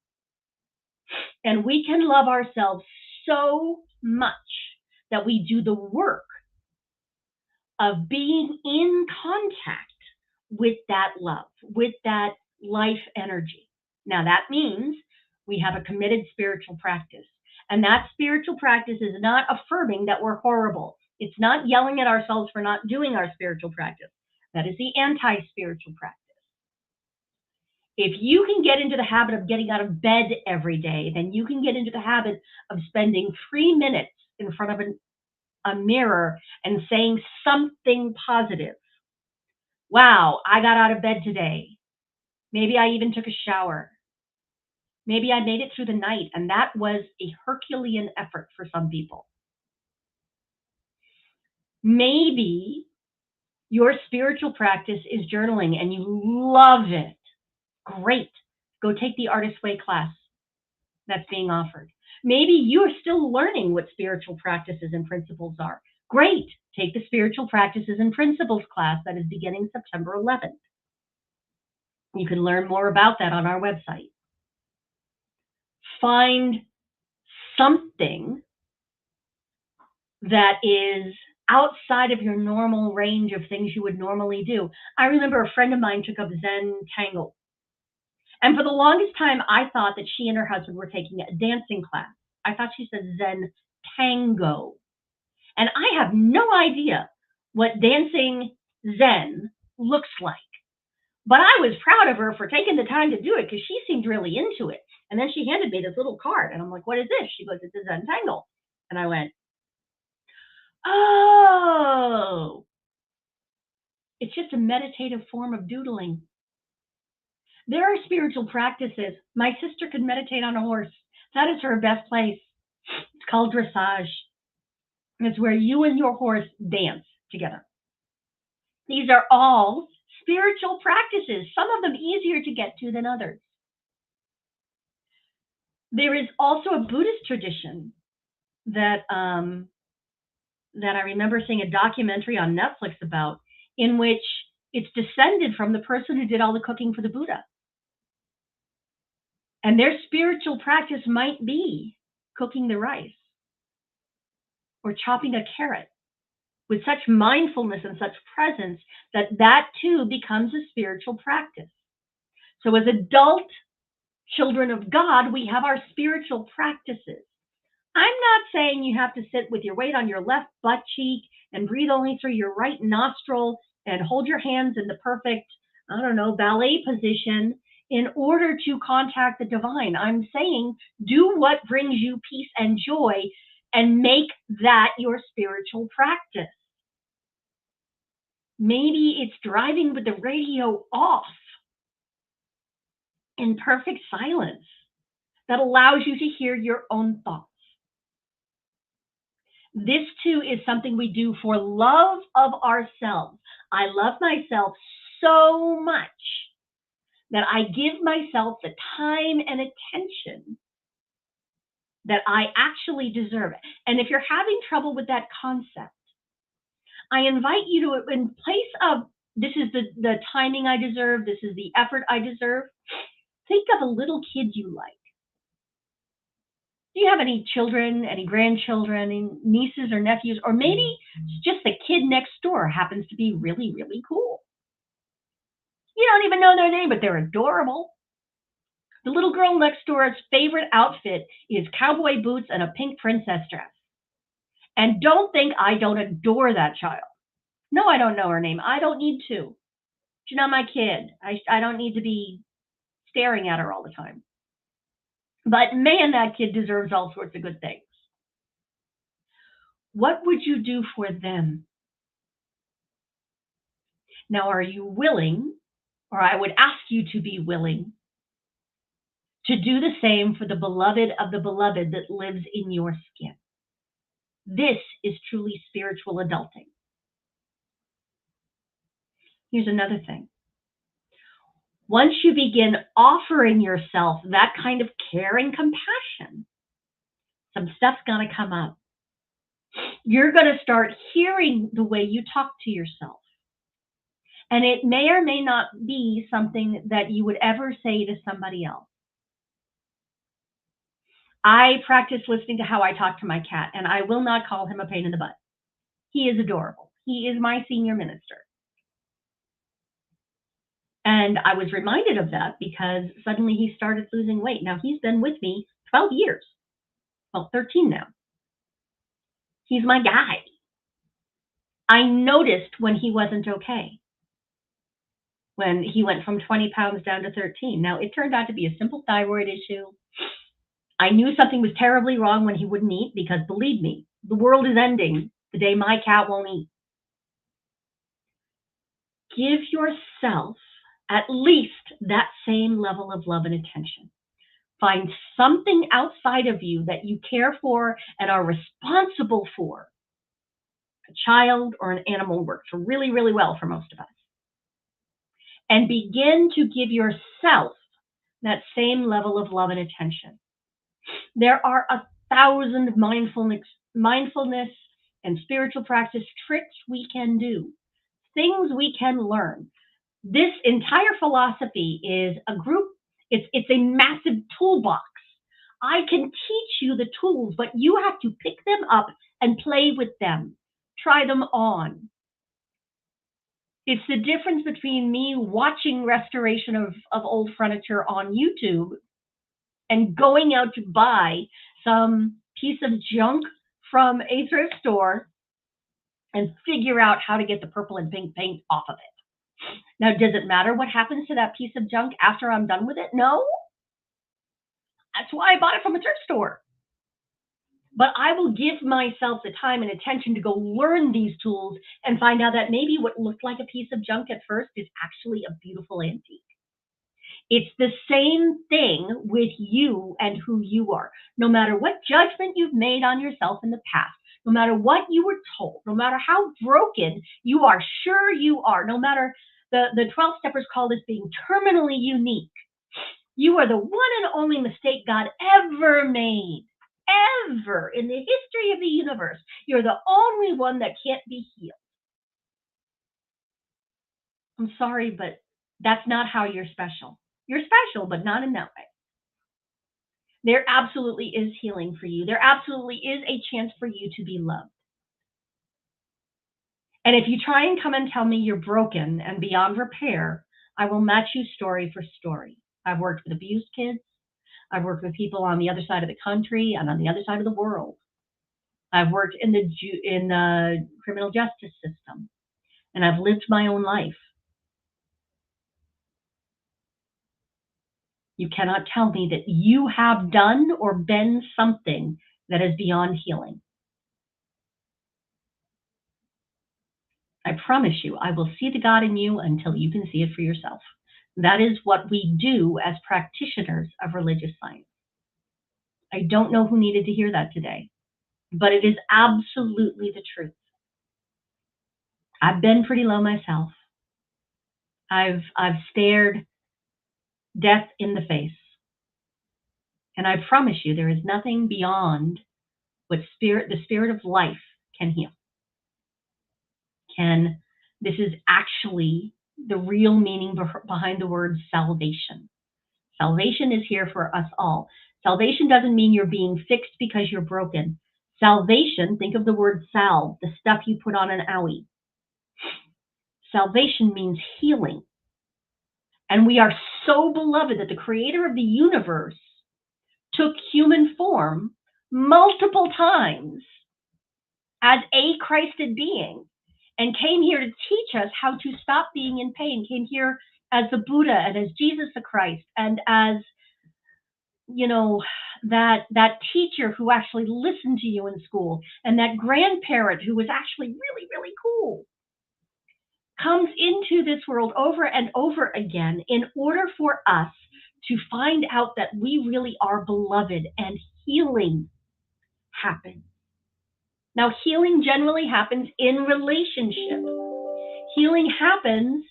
And we can love ourselves so much that we do the work of being in contact with that love, with that life energy. Now, that means we have a committed spiritual practice. And that spiritual practice is not affirming that we're horrible. It's not yelling at ourselves for not doing our spiritual practice. That is the anti-spiritual practice. If you can get into the habit of getting out of bed every day, then you can get into the habit of spending 3 minutes in front of a mirror and saying something positive. Wow, I got out of bed today. Maybe I even took a shower. Maybe I made it through the night, and that was a Herculean effort for some people. Maybe your spiritual practice is journaling and you love it. Great. Go take the Artist Way class that's being offered. Maybe you're still learning what spiritual practices and principles are. Great. Take the Spiritual Practices and Principles class that is beginning September 11th. You can learn more about that on our website. Find something that is outside of your normal range of things you would normally do. I remember a friend of mine took up Zen Tango. And for the longest time, I thought that she and her husband were taking a dancing class. I thought she said Zen Tango. And I have no idea what dancing Zen looks like. But I was proud of her for taking the time to do it because she seemed really into it. And then she handed me this little card. And I'm like, what is this? She goes, it's a Zen Tango. And I went, oh, it's just a meditative form of doodling. There are spiritual practices. My sister could meditate on a horse. That is her best place. It's called dressage. It's where you and your horse dance together. These are all spiritual practices, some of them easier to get to than others. There is also a Buddhist tradition that I remember seeing a documentary on Netflix about, in which it's descended from the person who did all the cooking for the Buddha. And their spiritual practice might be cooking the rice or chopping a carrot with such mindfulness and such presence that too becomes a spiritual practice. So as adult children of God, we have our spiritual practices. I'm not saying you have to sit with your weight on your left butt cheek and breathe only through your right nostril and hold your hands in the perfect, ballet position in order to contact the divine. I'm saying do what brings you peace and joy and make that your spiritual practice. Maybe it's driving with the radio off in perfect silence that allows you to hear your own thoughts. This too is something we do for love of ourselves. I love myself so much that I give myself the time and attention that I actually deserve. And if you're having trouble with that concept, I invite you to, in place of this is the timing I deserve, this is the effort I deserve, think of a little kid you like. Do you have any children, any grandchildren, any nieces or nephews, or maybe just the kid next door happens to be really, really cool? You don't even know their name, but they're adorable. The little girl next door's favorite outfit is cowboy boots and a pink princess dress. And don't think I don't adore that child. No, I don't know her name. I don't need to. She's not my kid. I don't need to be staring at her all the time. But man, that kid deserves all sorts of good things. What would you do for them? Now, are you willing, or I would ask you to be willing, to do the same for the beloved of the beloved that lives in your skin? This is truly spiritual adulting. Here's another thing. Once you begin offering yourself that kind of care and compassion, some stuff's going to come up. You're going to start hearing the way you talk to yourself. And it may or may not be something that you would ever say to somebody else. I practice listening to how I talk to my cat, and I will not call him a pain in the butt. He is adorable. He is my senior minister. And I was reminded of that because suddenly he started losing weight. Now, he's been with me 12 years. Well, 13 now. He's my guy. I noticed when he wasn't okay, when he went from 20 pounds down to 13. Now, it turned out to be a simple thyroid issue. I knew something was terribly wrong when he wouldn't eat because, believe me, the world is ending the day my cat won't eat. Give yourself at least that same level of love and attention. Find something outside of you that you care for and are responsible for. A child or an animal works really, really well for most of us. And begin to give yourself that same level of love and attention. There are 1,000 mindfulness and spiritual practice tricks we can do, things we can learn. This entire philosophy is a group, it's a massive toolbox. I can teach you the tools, but you have to pick them up and play with them. Try them on. It's the difference between me watching restoration of old furniture on YouTube and going out to buy some piece of junk from a thrift store and figure out how to get the purple and pink paint off of it. Now, does it matter what happens to that piece of junk after I'm done with it? No. That's why I bought it from a thrift store. But I will give myself the time and attention to go learn these tools and find out that maybe what looked like a piece of junk at first is actually a beautiful antique. It's the same thing with you and who you are. No matter what judgment you've made on yourself in the past, no matter what you were told, no matter how broken you are sure you are, no matter the 12 steppers call this being terminally unique, you are the one and only mistake God ever made. Ever in the history of the universe. You're the only one that can't be healed. I'm sorry, but that's not how you're special. You're special, but not in that way. There absolutely is healing for you. There absolutely is a chance for you to be loved. And if you try and come and tell me you're broken and beyond repair, I will match you story for story. I've worked with abused kids. I've worked with people on the other side of the country and on the other side of the world. I've worked in the criminal justice system, and I've lived my own life. You cannot tell me that you have done or been something that is beyond healing. I promise you, I will see the God in you until you can see it for yourself. That is what we do as practitioners of religious science. I don't know who needed to hear that today, but it is absolutely the truth. I've been pretty low myself. I've stared death in the face. And I promise you, there is nothing beyond what the spirit of life can heal. This is actually the real meaning behind the word salvation. Salvation is here for us all. Salvation doesn't mean you're being fixed because you're broken. Salvation, think of the word salve, the stuff you put on an owie. Salvation means healing. And we are so beloved that the creator of the universe took human form multiple times as a Christed being and came here to teach us how to stop being in pain, came here as the Buddha and as Jesus the Christ and as that teacher who actually listened to you in school, and that grandparent who was actually really, really cool, comes into this world over and over again in order for us to find out that we really are beloved, and healing happens. Now, healing generally happens in relationship. Healing happens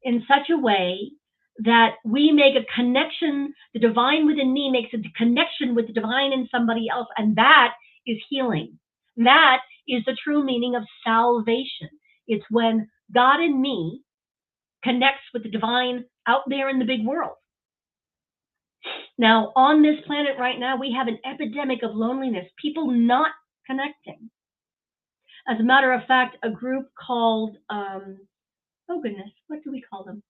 in such a way that we make a connection. The divine within me makes a connection with the divine in somebody else, and that is healing. That is the true meaning of salvation. It's when God in me connects with the divine out there in the big world. Now, on this planet right now, we have an epidemic of loneliness, people not connecting. As a matter of fact, a group called, oh goodness, what do we call them?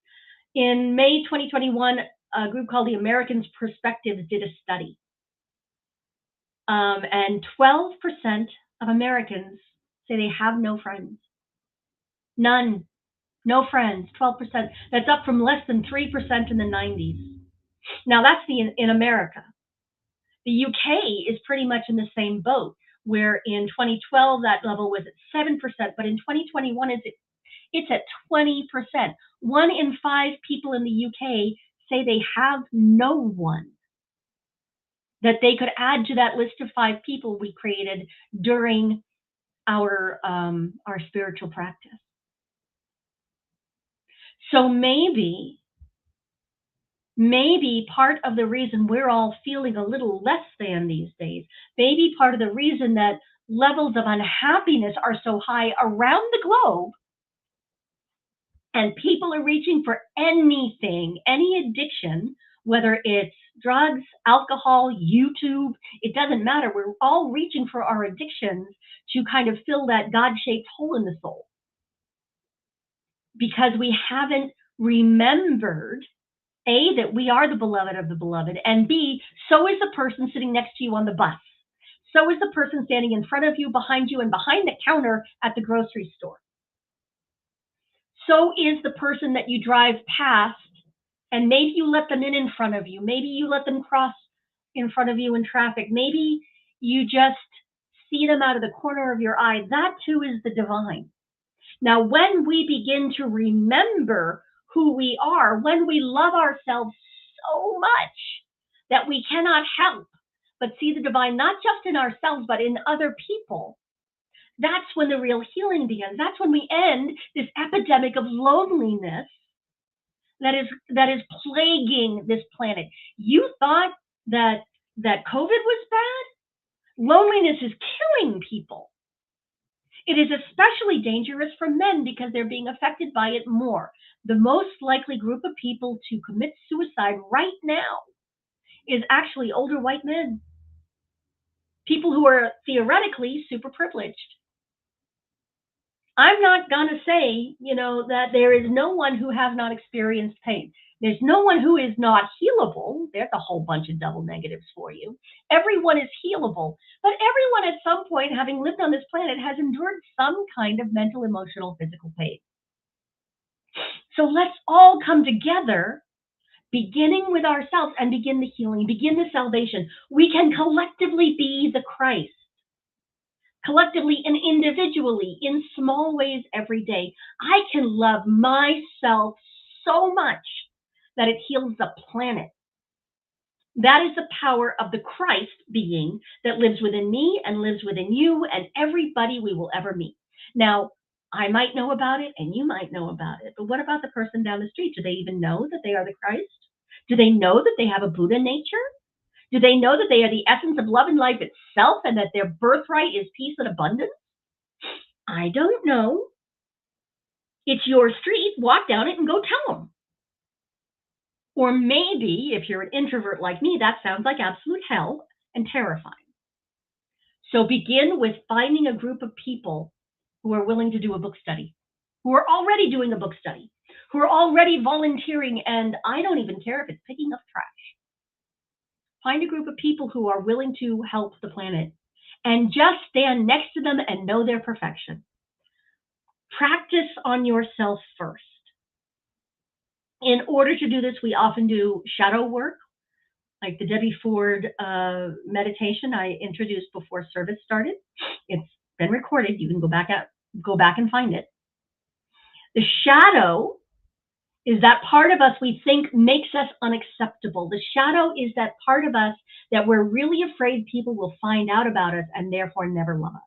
In May 2021, a group called the Americans Perspectives did a study. And 12% of Americans say they have no friends. None. No friends, 12%. That's up from less than 3% in the 90s. Now, that's in America. The UK is pretty much in the same boat, where in 2012 that level was at 7%, but in 2021 it's at 20%. 1 in 5 people in the UK say they have no one that they could add to that list of 5 people we created during our spiritual practice. So maybe part of the reason we're all feeling a little less than these days, maybe part of the reason that levels of unhappiness are so high around the globe, and people are reaching for anything, any addiction, whether it's drugs, alcohol, YouTube, it doesn't matter. We're all reaching for our addictions to kind of fill that God-shaped hole in the soul, because we haven't remembered, A, that we are the beloved of the beloved, and B, so is the person sitting next to you on the bus. So is the person standing in front of you, behind you, and behind the counter at the grocery store. So is the person that you drive past, and maybe you let them in front of you. Maybe you let them cross in front of you in traffic. Maybe you just see them out of the corner of your eye. That too is the divine. Now, when we begin to remember who we are, when we love ourselves so much that we cannot help but see the divine, not just in ourselves, but in other people, that's when the real healing begins. That's when we end this epidemic of loneliness that is plaguing this planet. You thought that COVID was bad? Loneliness is killing people. It is especially dangerous for men because they're being affected by it more. The most likely group of people to commit suicide right now is actually older white men. People who are theoretically super privileged. I'm not going to say, that there is no one who has not experienced pain. There's no one who is not healable. There's a whole bunch of double negatives for you. Everyone is healable, but everyone at some point, having lived on this planet, has endured some kind of mental, emotional, physical pain. So let's all come together, beginning with ourselves, and begin the healing, begin the salvation. We can collectively be the Christ. Collectively and individually, in small ways every day. I can love myself so much that it heals the planet. That is the power of the Christ being that lives within me and lives within you and everybody we will ever meet. Now, I might know about it and you might know about it, but what about the person down the street? Do they even know that they are the Christ? Do they know that they have a Buddha nature? Do they know that they are the essence of love and life itself and that their birthright is peace and abundance? I don't know. It's your street. Walk down it and go tell them. Or maybe, if you're an introvert like me, that sounds like absolute hell and terrifying. So begin with finding a group of people who are willing to do a book study, who are already doing a book study, who are already volunteering, and I don't even care if it's picking up trash. Find a group of people who are willing to help the planet and just stand next to them and know their perfection. Practice on yourself first. In order to do this, we often do shadow work. Like the Debbie Ford meditation I introduced before service started. It's been recorded. You can go back and find it. The shadow is that part of us we think makes us unacceptable. The shadow is that part of us that we're really afraid people will find out about us and therefore never love us.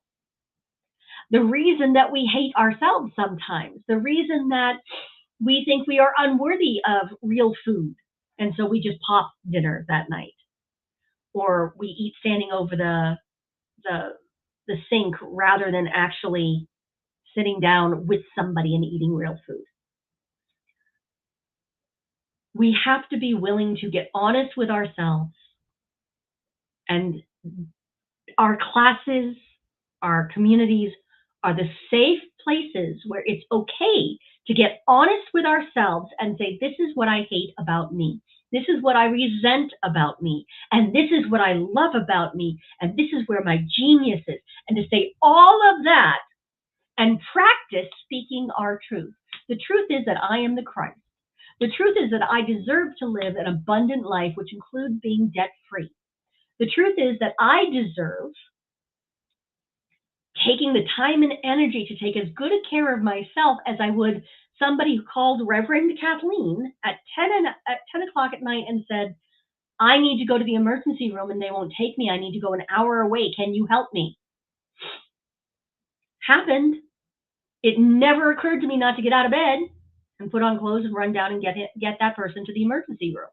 The reason that we hate ourselves sometimes, the reason that we think we are unworthy of real food, and so we just pop dinner that night, or we eat standing over the sink rather than actually sitting down with somebody and eating real food. We have to be willing to get honest with ourselves, and our classes, our communities are the safe places where it's okay to get honest with ourselves and say, this is what I hate about me. This is what I resent about me. And this is what I love about me. And this is where my genius is. And to say all of that and practice speaking our truth. The truth is that I am the Christ. The truth is that I deserve to live an abundant life, which includes being debt-free. The truth is that I deserve taking the time and energy to take as good a care of myself as I would somebody who called Reverend Kathleen at 10 o'clock at night and said, I need to go to the emergency room and they won't take me. I need to go an hour away. Can you help me? Happened. It never occurred to me not to get out of bed and put on clothes and run down and get that person to the emergency room.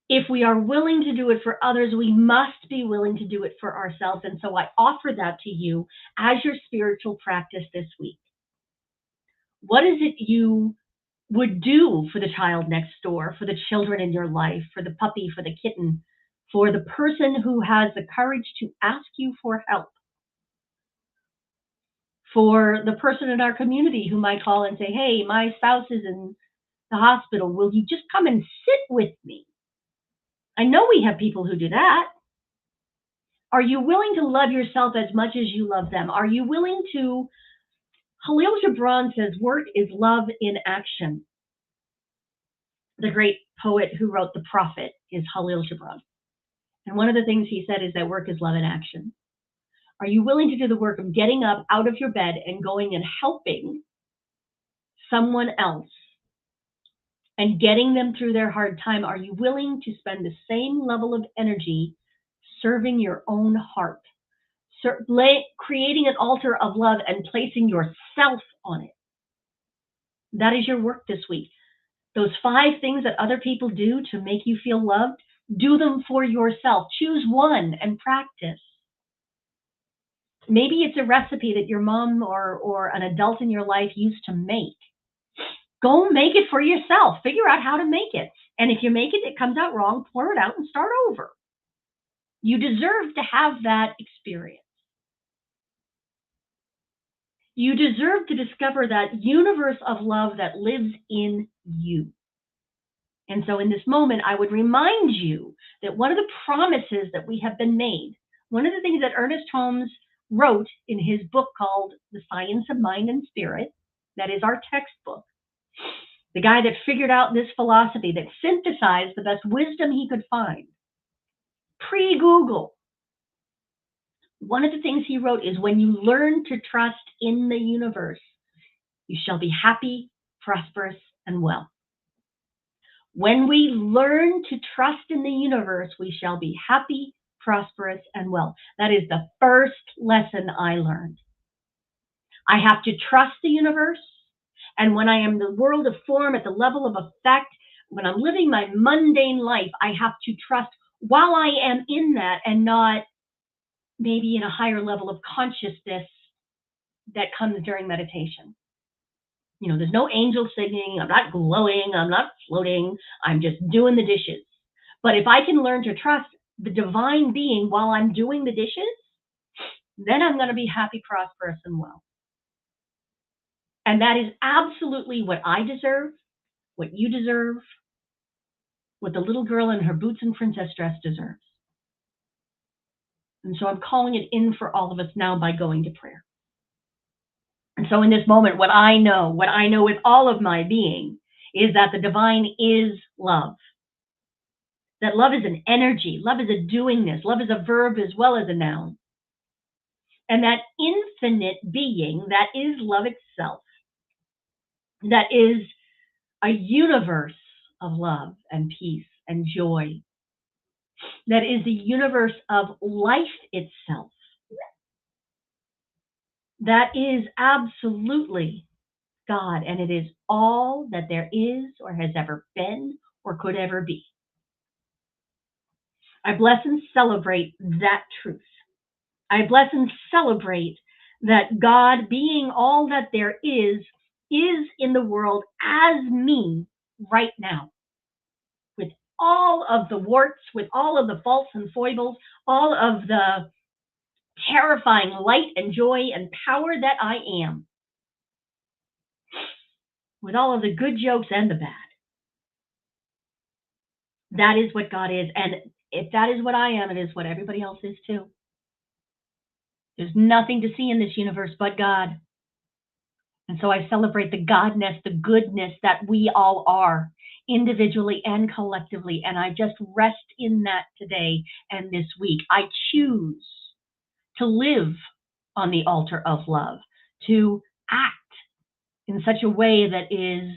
If we are willing to do it for others, we must be willing to do it for ourselves. And so I offer that to you as your spiritual practice this week. What is it you would do for the child next door, for the children in your life, for the puppy, for the kitten, for the person who has the courage to ask you for help, for the person in our community who might call and say, hey, my spouse is in the hospital. Will you just come and sit with me? I know we have people who do that. Are you willing to love yourself as much as you love them? Are you willing to, Khalil Gibran says, work is love in action. The great poet who wrote The Prophet is Khalil Gibran. And one of the things he said is that work is love in action. Are you willing to do the work of getting up out of your bed and going and helping someone else and getting them through their hard time? Are you willing to spend the same level of energy serving your own heart, creating an altar of love and placing yourself on it? That is your work this week. Those 5 things that other people do to make you feel loved, do them for yourself. Choose one and practice. Maybe it's a recipe that your mom or an adult in your life used to make. Go make it for yourself. Figure out how to make it. And if you make it, it comes out wrong, pour it out and start over. You deserve to have that experience. You deserve to discover that universe of love that lives in you. And so in this moment, I would remind you that one of the promises that we have been made, one of the things that Ernest Holmes wrote in his book called The Science of Mind and Spirit, that is our textbook, the guy that figured out this philosophy, that synthesized the best wisdom he could find, pre-Google. One of the things he wrote is, when you learn to trust in the universe, you shall be happy, prosperous, and well. When we learn to trust in the universe, we shall be happy, prosperous, and well. That is the first lesson I learned. I have to trust the universe. And when I am in the world of form, at the level of effect, when I'm living my mundane life, I have to trust while I am in that, and not maybe in a higher level of consciousness that comes during meditation. You know, there's no angel singing. I'm not glowing. I'm not floating. I'm just doing the dishes. But if I can learn to trust the divine being while I'm doing the dishes, then I'm going to be happy, prosperous, and well. And that is absolutely what I deserve, what you deserve, what the little girl in her boots and princess dress deserves. And so I'm calling it in for all of us now by going to prayer. And so in this moment, what I know with all of my being is that the divine is love. That love is an energy, love is a doingness, love is a verb as well as a noun. And that infinite being that is love itself, that is a universe of love and peace and joy, that is the universe of life itself, that is absolutely God, and it is all that there is or has ever been or could ever be. I bless and celebrate that truth. I bless and celebrate that God, being all that there is in the world as me right now, with all of the warts, with all of the faults and foibles, all of the terrifying light and joy and power that I am, with all of the good jokes and the bad. That is what God is. And if that is what I am, it is what everybody else is too. There's nothing to see in this universe but God. And so I celebrate the Godness, the goodness that we all are, individually and collectively. And I just rest in that today and this week. I choose to live on the altar of love, to act in such a way that is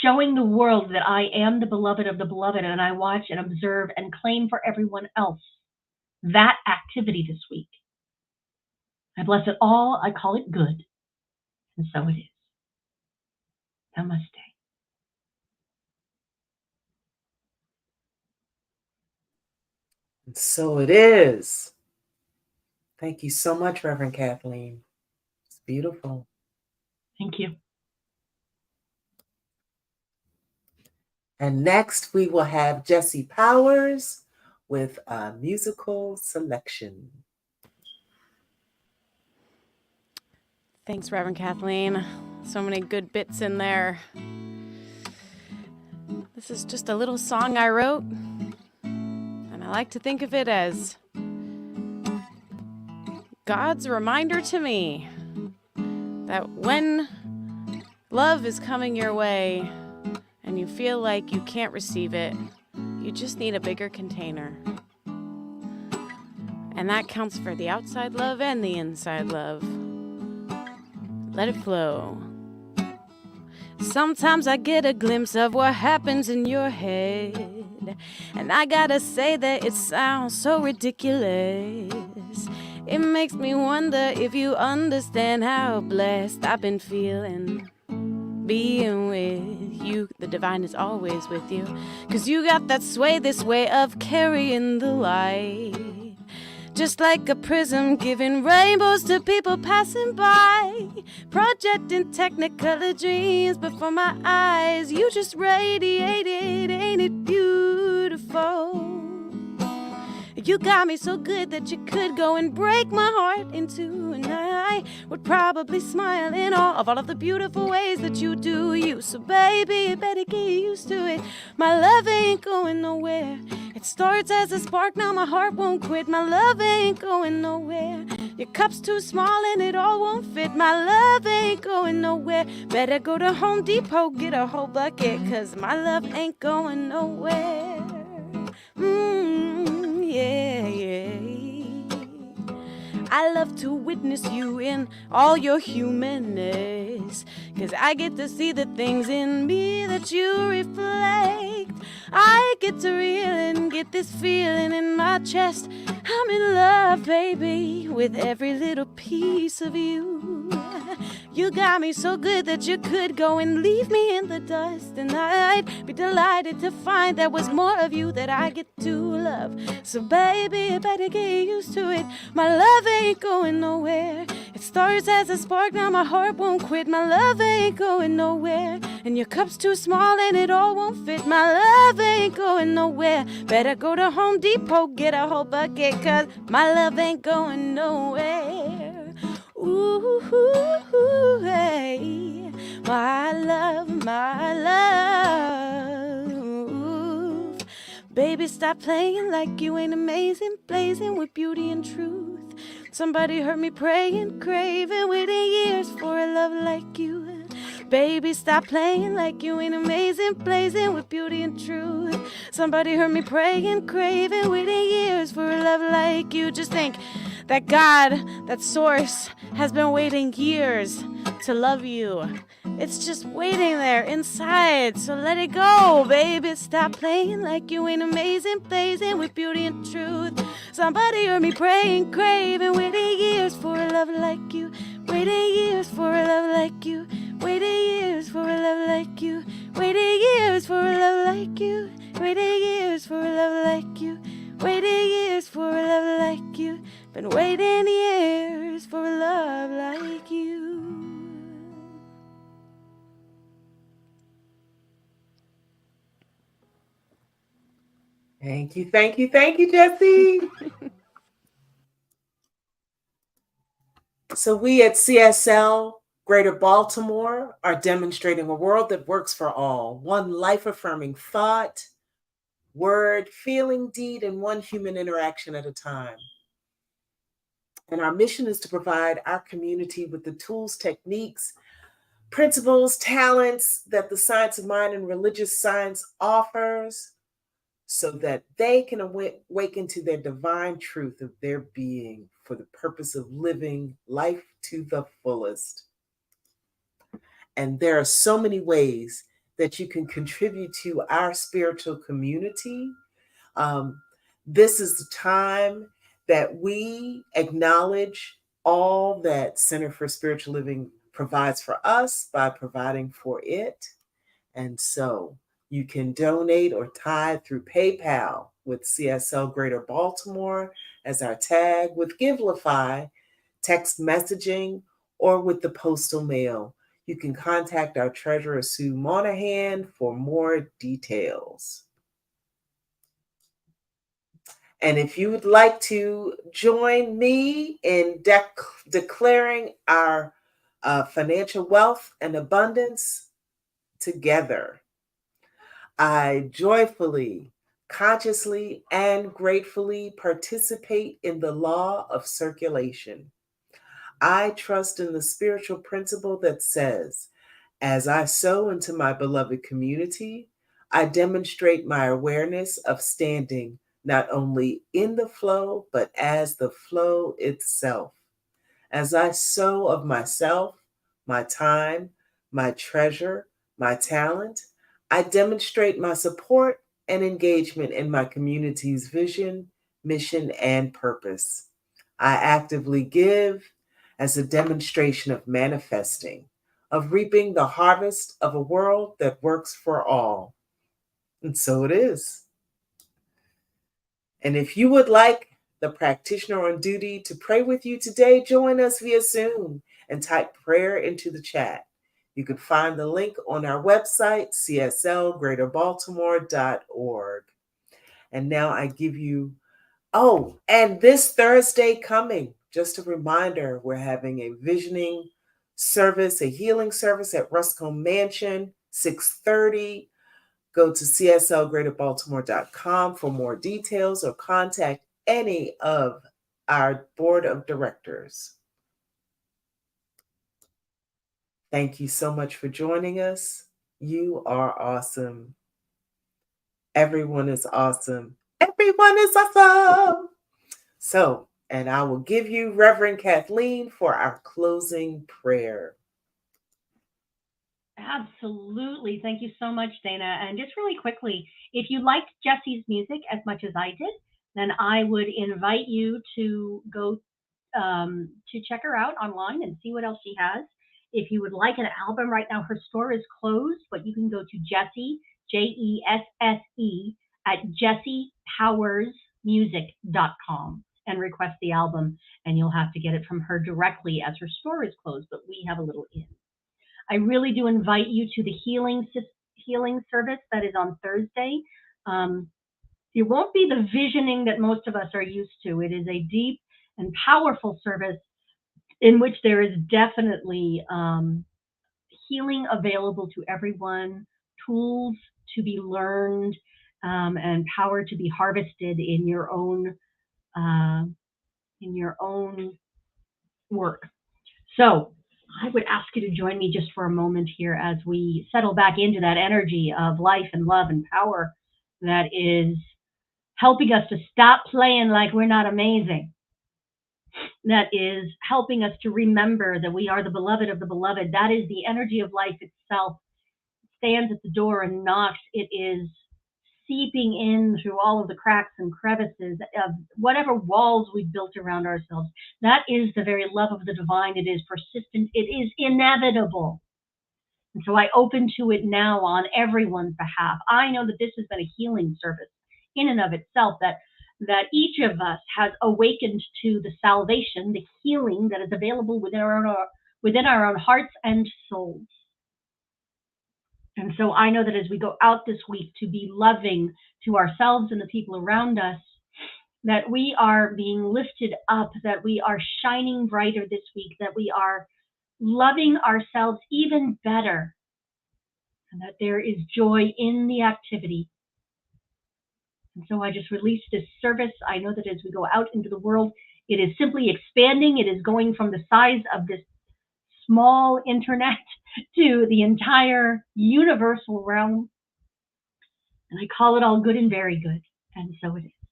showing the world that I am the beloved of the beloved, and I watch and observe and claim for everyone else that activity this week. I bless it all. I call it good. And so it is. Namaste. And so it is. Thank you so much, Reverend Kathleen. It's beautiful. Thank you. And next we will have Jesse Powers with a musical selection. Thanks, Reverend Kathleen. So many good bits in there. This is just a little song I wrote, and I like to think of it as God's reminder to me that when love is coming your way and you feel like you can't receive it, you just need a bigger container. And that counts for the outside love and the inside love. Let it flow. Sometimes I get a glimpse of what happens in your head, and I gotta say that it sounds so ridiculous. It makes me wonder if you understand how blessed I've been feeling being with you. The divine is always with you, 'cause you got that sway, this way of carrying the light. Just like a prism giving rainbows to people passing by, projecting technicolor dreams before my eyes. You just radiated, ain't it beautiful? You got me so good that you could go and break my heart in two, and I would probably smile in awe of all of the beautiful ways that you do you. So baby, you better get used to it. My love ain't going nowhere. It starts as a spark, now my heart won't quit. My love ain't going nowhere. Your cup's too small and it all won't fit. My love ain't going nowhere. Better go to Home Depot, get a whole bucket, 'cause my love ain't going nowhere. Yeah, yeah. I love to witness you in all your humanness, 'cause I get to see the things in me that you reflect. I get to reel and get this feeling in my chest. I'm in love, baby, with every little piece of you. You got me so good that you could go and leave me in the dust, and I'd be delighted to find there was more of you that I get to love. So baby, you better get used to it. My love ain't going nowhere. It starts as a spark, now my heart won't quit. My love ain't going nowhere. And your cup's too small and it all won't fit. My love ain't going nowhere. Better go to Home Depot, get a whole bucket, 'cause my love ain't going nowhere. Ooh, hey, my love, my love. Baby, stop playing like you ain't amazing, blazing with beauty and truth. Somebody heard me praying, craving, waiting years for a love like you. Baby, stop playing like you ain't amazing, blazing with beauty and truth. Somebody heard me praying, craving, waiting years for a love like you. Just think that God, that source, has been waiting years to love you. It's just waiting there inside, so let it go, baby. Stop playing like you ain't amazing, blazing with beauty and truth. Somebody heard me praying, craving, waiting years for a love like you. Waiting years for a love like you. Waiting years for a love like you. Waiting years for a love like you. Waiting years for a love like you. Waiting years for a love like you. Been waiting years for a love like you. Thank you, thank you, thank you, Jessie. So we at CSL Greater Baltimore are demonstrating a world that works for all, one life-affirming thought, word, feeling, deed, and one human interaction at a time. And our mission is to provide our community with the tools, techniques, principles, talents that the science of mind and religious science offers so that they can awaken to their divine truth of their being for the purpose of living life to the fullest. And there are so many ways that you can contribute to our spiritual community. This is the time that we acknowledge all that Center for Spiritual Living provides for us by providing for it. And so you can donate or tithe through PayPal with CSL Greater Baltimore as our tag, with Givelify, text messaging, or with the postal mail. You can contact our treasurer, Sue Monahan, for more details. And if you would like to join me in declaring our financial wealth and abundance together, I joyfully, consciously, and gratefully participate in the law of circulation. I trust in the spiritual principle that says, as I sow into my beloved community, I demonstrate my awareness of standing not only in the flow, but as the flow itself. As I sow of myself, my time, my treasure, my talent, I demonstrate my support and engagement in my community's vision, mission, and purpose. I actively give as a demonstration of manifesting, of reaping the harvest of a world that works for all. And so it is. And if you would like the practitioner on duty to pray with you today, join us via Zoom and type prayer into the chat. You can find the link on our website, cslgreaterbaltimore.org. And now I give you, and this Thursday coming, just a reminder, we're having a visioning service, a healing service at Ruscombe Mansion, 6:30. Go to cslgreaterbaltimore.com for more details or contact any of our board of directors. Thank you so much for joining us. You are awesome. Everyone is awesome. Everyone is awesome. So, and I will give you Reverend Kathleen for our closing prayer. Absolutely. Thank you so much, Dana. And just really quickly, if you liked Jessie's music as much as I did, then I would invite you to go to check her out online and see what else she has. If you would like an album right now, her store is closed, but you can go to Jessie, Jesse, at jessiepowersmusic.com and request the album, and you'll have to get it from her directly as her store is closed, but we have a little in. I really do invite you to the healing service that is on Thursday. It won't be the visioning that most of us are used to. It is a deep and powerful service in which there is definitely healing available to everyone, tools to be learned, and power to be harvested in your own work. So I would ask you to join me just for a moment here as we settle back into that energy of life and love and power that is helping us to stop playing like we're not amazing. That is helping us to remember that we are the beloved of the beloved. That is the energy of life itself. It stands at the door and knocks. It is seeping in through all of the cracks and crevices of whatever walls we've built around ourselves. That is the very love of the divine. It is persistent. It is inevitable. And so I open to it now on everyone's behalf. I know that this has been a healing service in and of itself, that each of us has awakened to the salvation, the healing that is available within our own hearts and souls. And so I know that as we go out this week to be loving to ourselves and the people around us, that we are being lifted up, that we are shining brighter this week, that we are loving ourselves even better, and that there is joy in the activity. And so I just release this service. I know that as we go out into the world, it is simply expanding. It is going from the size of this small internet to the entire universal realm. And I call it all good and very good. And so it is.